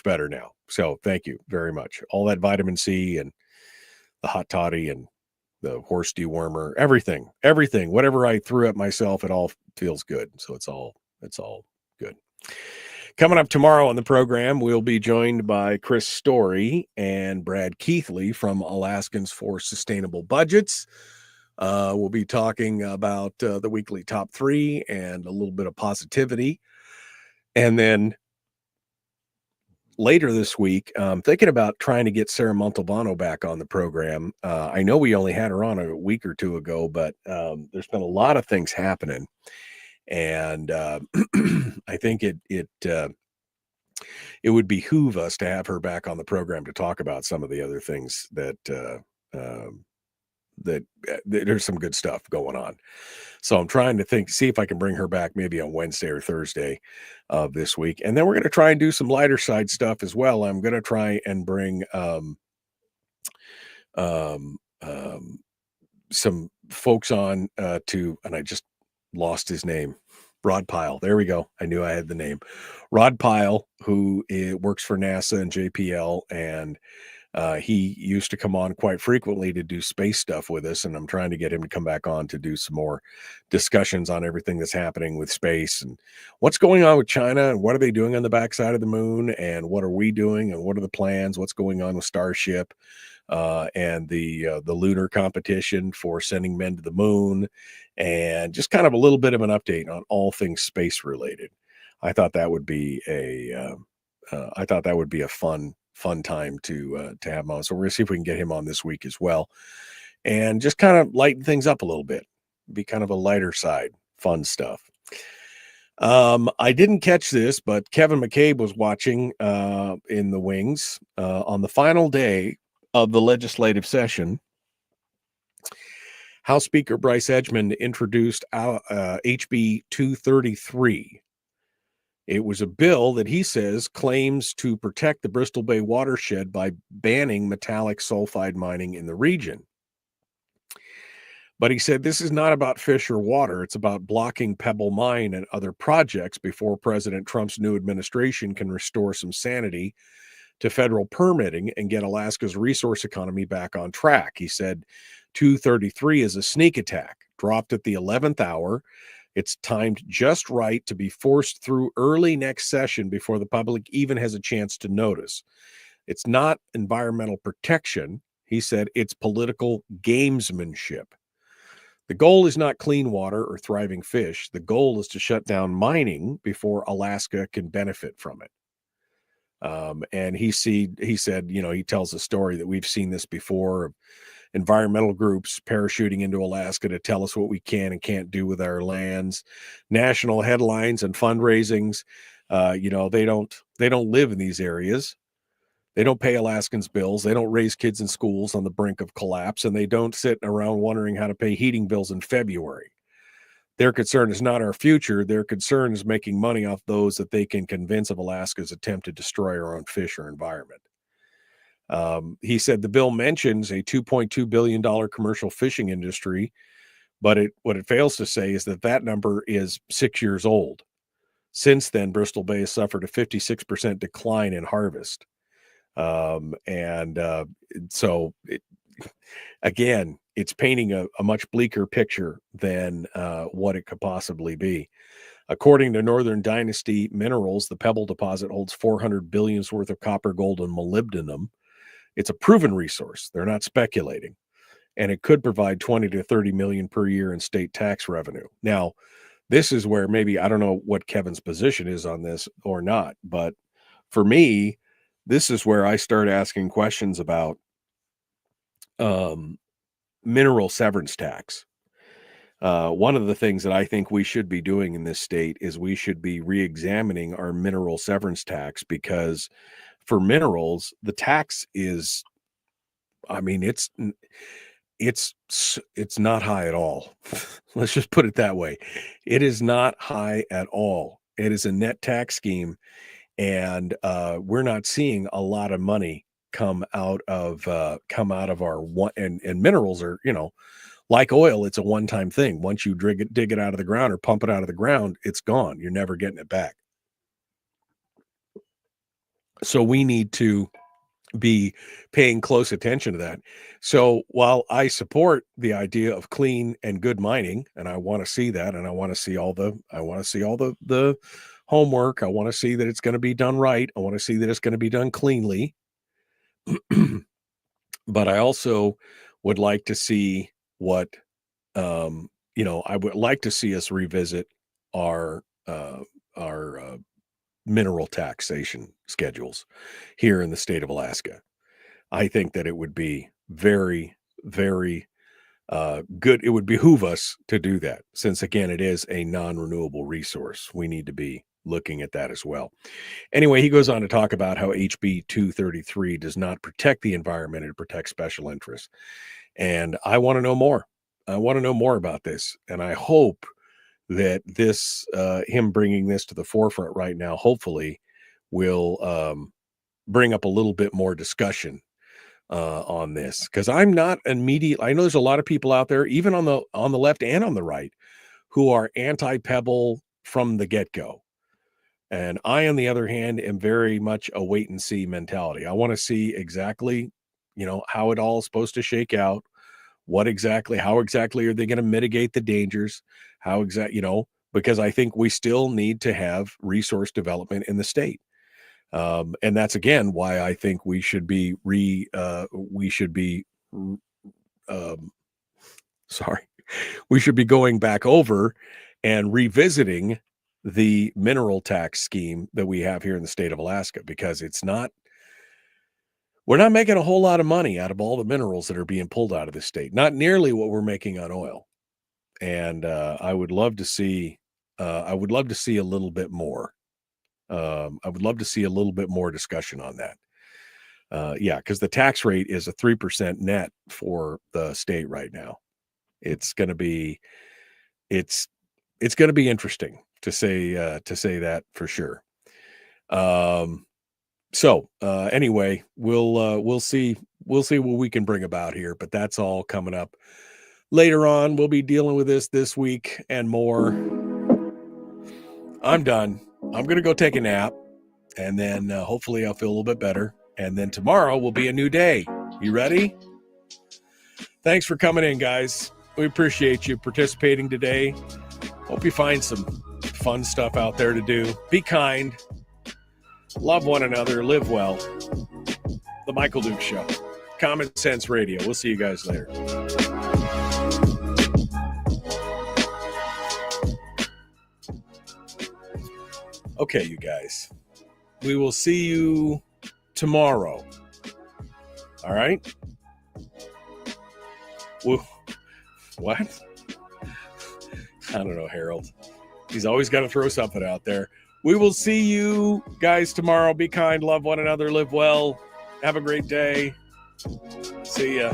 better now. So thank you very much. All that vitamin C and the hot toddy and the horse dewormer, everything, whatever I threw at myself, it all feels good. So it's all good. Coming up tomorrow on the program, we'll be joined by Chris Story and Brad Keithley from Alaskans for Sustainable Budgets. We'll be talking about the weekly top 3 and a little bit of positivity. And then later this week, I'm thinking about trying to get Sarah Montalbano back on the program. I know we only had her on a week or two ago, but there's been a lot of things happening. And I think it would behoove us to have her back on the program to talk about some of the other things that there's some good stuff going on. So I'm trying to see if I can bring her back maybe on Wednesday or Thursday of this week. And then we're going to try and do some lighter side stuff as well. I'm going to try and bring some folks on and I just lost his name. Rod Pyle. There we go. I knew I had the name. Rod Pyle, who works for NASA and JPL, and he used to come on quite frequently to do space stuff with us, and I'm trying to get him to come back on to do some more discussions on everything that's happening with space and what's going on with China and what are they doing on the backside of the moon and what are we doing and what are the plans, what's going on with Starship and the lunar competition for sending men to the moon, and just kind of a little bit of an update on all things space related. I thought that would be a fun time to have him on. So we're gonna see if we can get him on this week as well, and just kind of lighten things up a little bit, be kind of a lighter side, fun stuff. I didn't catch this, but Kevin McCabe was watching in the wings on the final day of the legislative session. House Speaker Bryce Edgmond introduced HB 233. It was a bill that he says claims to protect the Bristol Bay watershed by banning metallic sulfide mining in the region. But he said this is not about fish or water. It's about blocking Pebble Mine and other projects before President Trump's new administration can restore some sanity to federal permitting and get Alaska's resource economy back on track. He said 233 is a sneak attack, dropped at the 11th hour. It's timed just right to be forced through early next session before the public even has a chance to notice. It's not environmental protection. He said it's political gamesmanship. The goal is not clean water or thriving fish. The goal is to shut down mining before Alaska can benefit from it. And he said, he tells a story that we've seen this before of environmental groups parachuting into Alaska to tell us what we can and can't do with our lands, national headlines and fundraisings. They don't live in these areas. They don't pay Alaskans bills. They don't raise kids in schools on the brink of collapse, and they don't sit around wondering how to pay heating bills in February. Their concern is not our future. Their concern is making money off those that they can convince of Alaska's attempt to destroy our own fish or environment. He said the bill mentions a $2.2 billion commercial fishing industry, but what it fails to say is that number is 6 years old. Since then, Bristol Bay has suffered a 56% decline in harvest. So again, it's painting a much bleaker picture than what it could possibly be. According to Northern Dynasty Minerals, the Pebble deposit holds 400 billions worth of copper, gold, and molybdenum. It's a proven resource. They're not speculating. And it could provide 20 to 30 million per year in state tax revenue. Now, this is where maybe, I don't know what Kevin's position is on this or not, but for me, this is where I start asking questions about mineral severance tax. One of the things that I think we should be doing in this state is we should be re-examining our mineral severance tax, because for minerals, the tax is, it's not high at all. Let's just put it that way. It is not high at all. It is a net tax scheme. and we're not seeing a lot of money come out of our one. And minerals are, like oil, it's a one-time thing. Once you dig it out of the ground or pump it out of the ground, it's gone. You're never getting it back. So we need to be paying close attention to that. So while I support the idea of clean and good mining, and I want to see that, and I want to see all the homework, I want to see that it's going to be done right, I want to see that it's going to be done cleanly. But I also would like to see what I would like to see us revisit our mineral taxation schedules here in the state of Alaska. I think that it would be very, very good. It would behoove us to do that, since again, it is a non-renewable resource. We need to be looking at that as well. Anyway, he goes on to talk about how HB 233 does not protect the environment, it protects special interests. And I want to know more. I want to know more about this. And I hope that this, him bringing this to the forefront right now, hopefully will bring up a little bit more discussion on this, because I'm not immediate. I know there's a lot of people out there, even on the left and on the right, who are anti-pebble from the get-go. And I, on the other hand, am very much a wait and see mentality. I want to see exactly, how it all is supposed to shake out. How exactly are they going to mitigate the dangers? Because I think we still need to have resource development in the state. And that's again why I think we should be going back over and revisiting the mineral tax scheme that we have here in the state of Alaska, because we're not making a whole lot of money out of all the minerals that are being pulled out of the state, not nearly what we're making on oil. And I would love to see a little bit more. I would love to see a little bit more discussion on that. Because the tax rate is a 3% net for the state right now. It's going to be interesting to say that for sure. Anyway, we'll see what we can bring about here, but that's all coming up later on. We'll be dealing with this week and more. I'm done. I'm going to go take a nap, and then hopefully I'll feel a little bit better. And then tomorrow will be a new day. You ready? Thanks for coming in, guys. We appreciate you participating today. Hope you find some fun stuff out there to do. Be kind. Love one another. Live well. The Michael Duke Show. Common Sense Radio. We'll see you guys later. Okay, you guys. We will see you tomorrow. All right? What? I don't know, Harold. He's always got to throw something out there. We will see you guys tomorrow. Be kind, love one another, live well. Have a great day. See ya.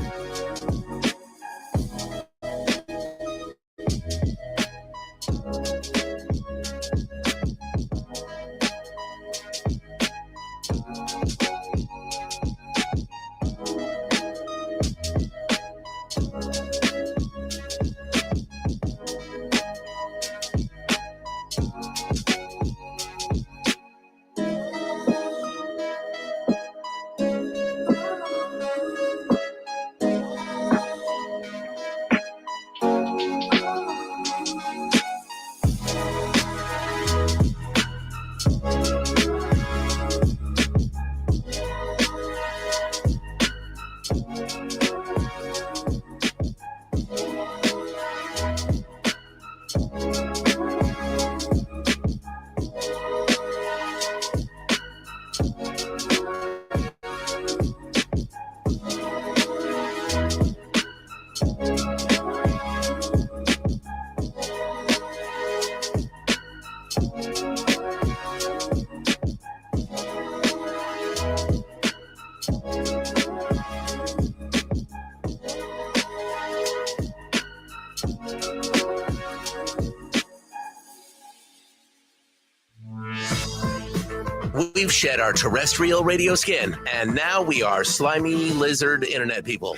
shed our terrestrial radio skin, and now we are slimy lizard internet people.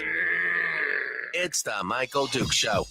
It's the Michael Duke Show.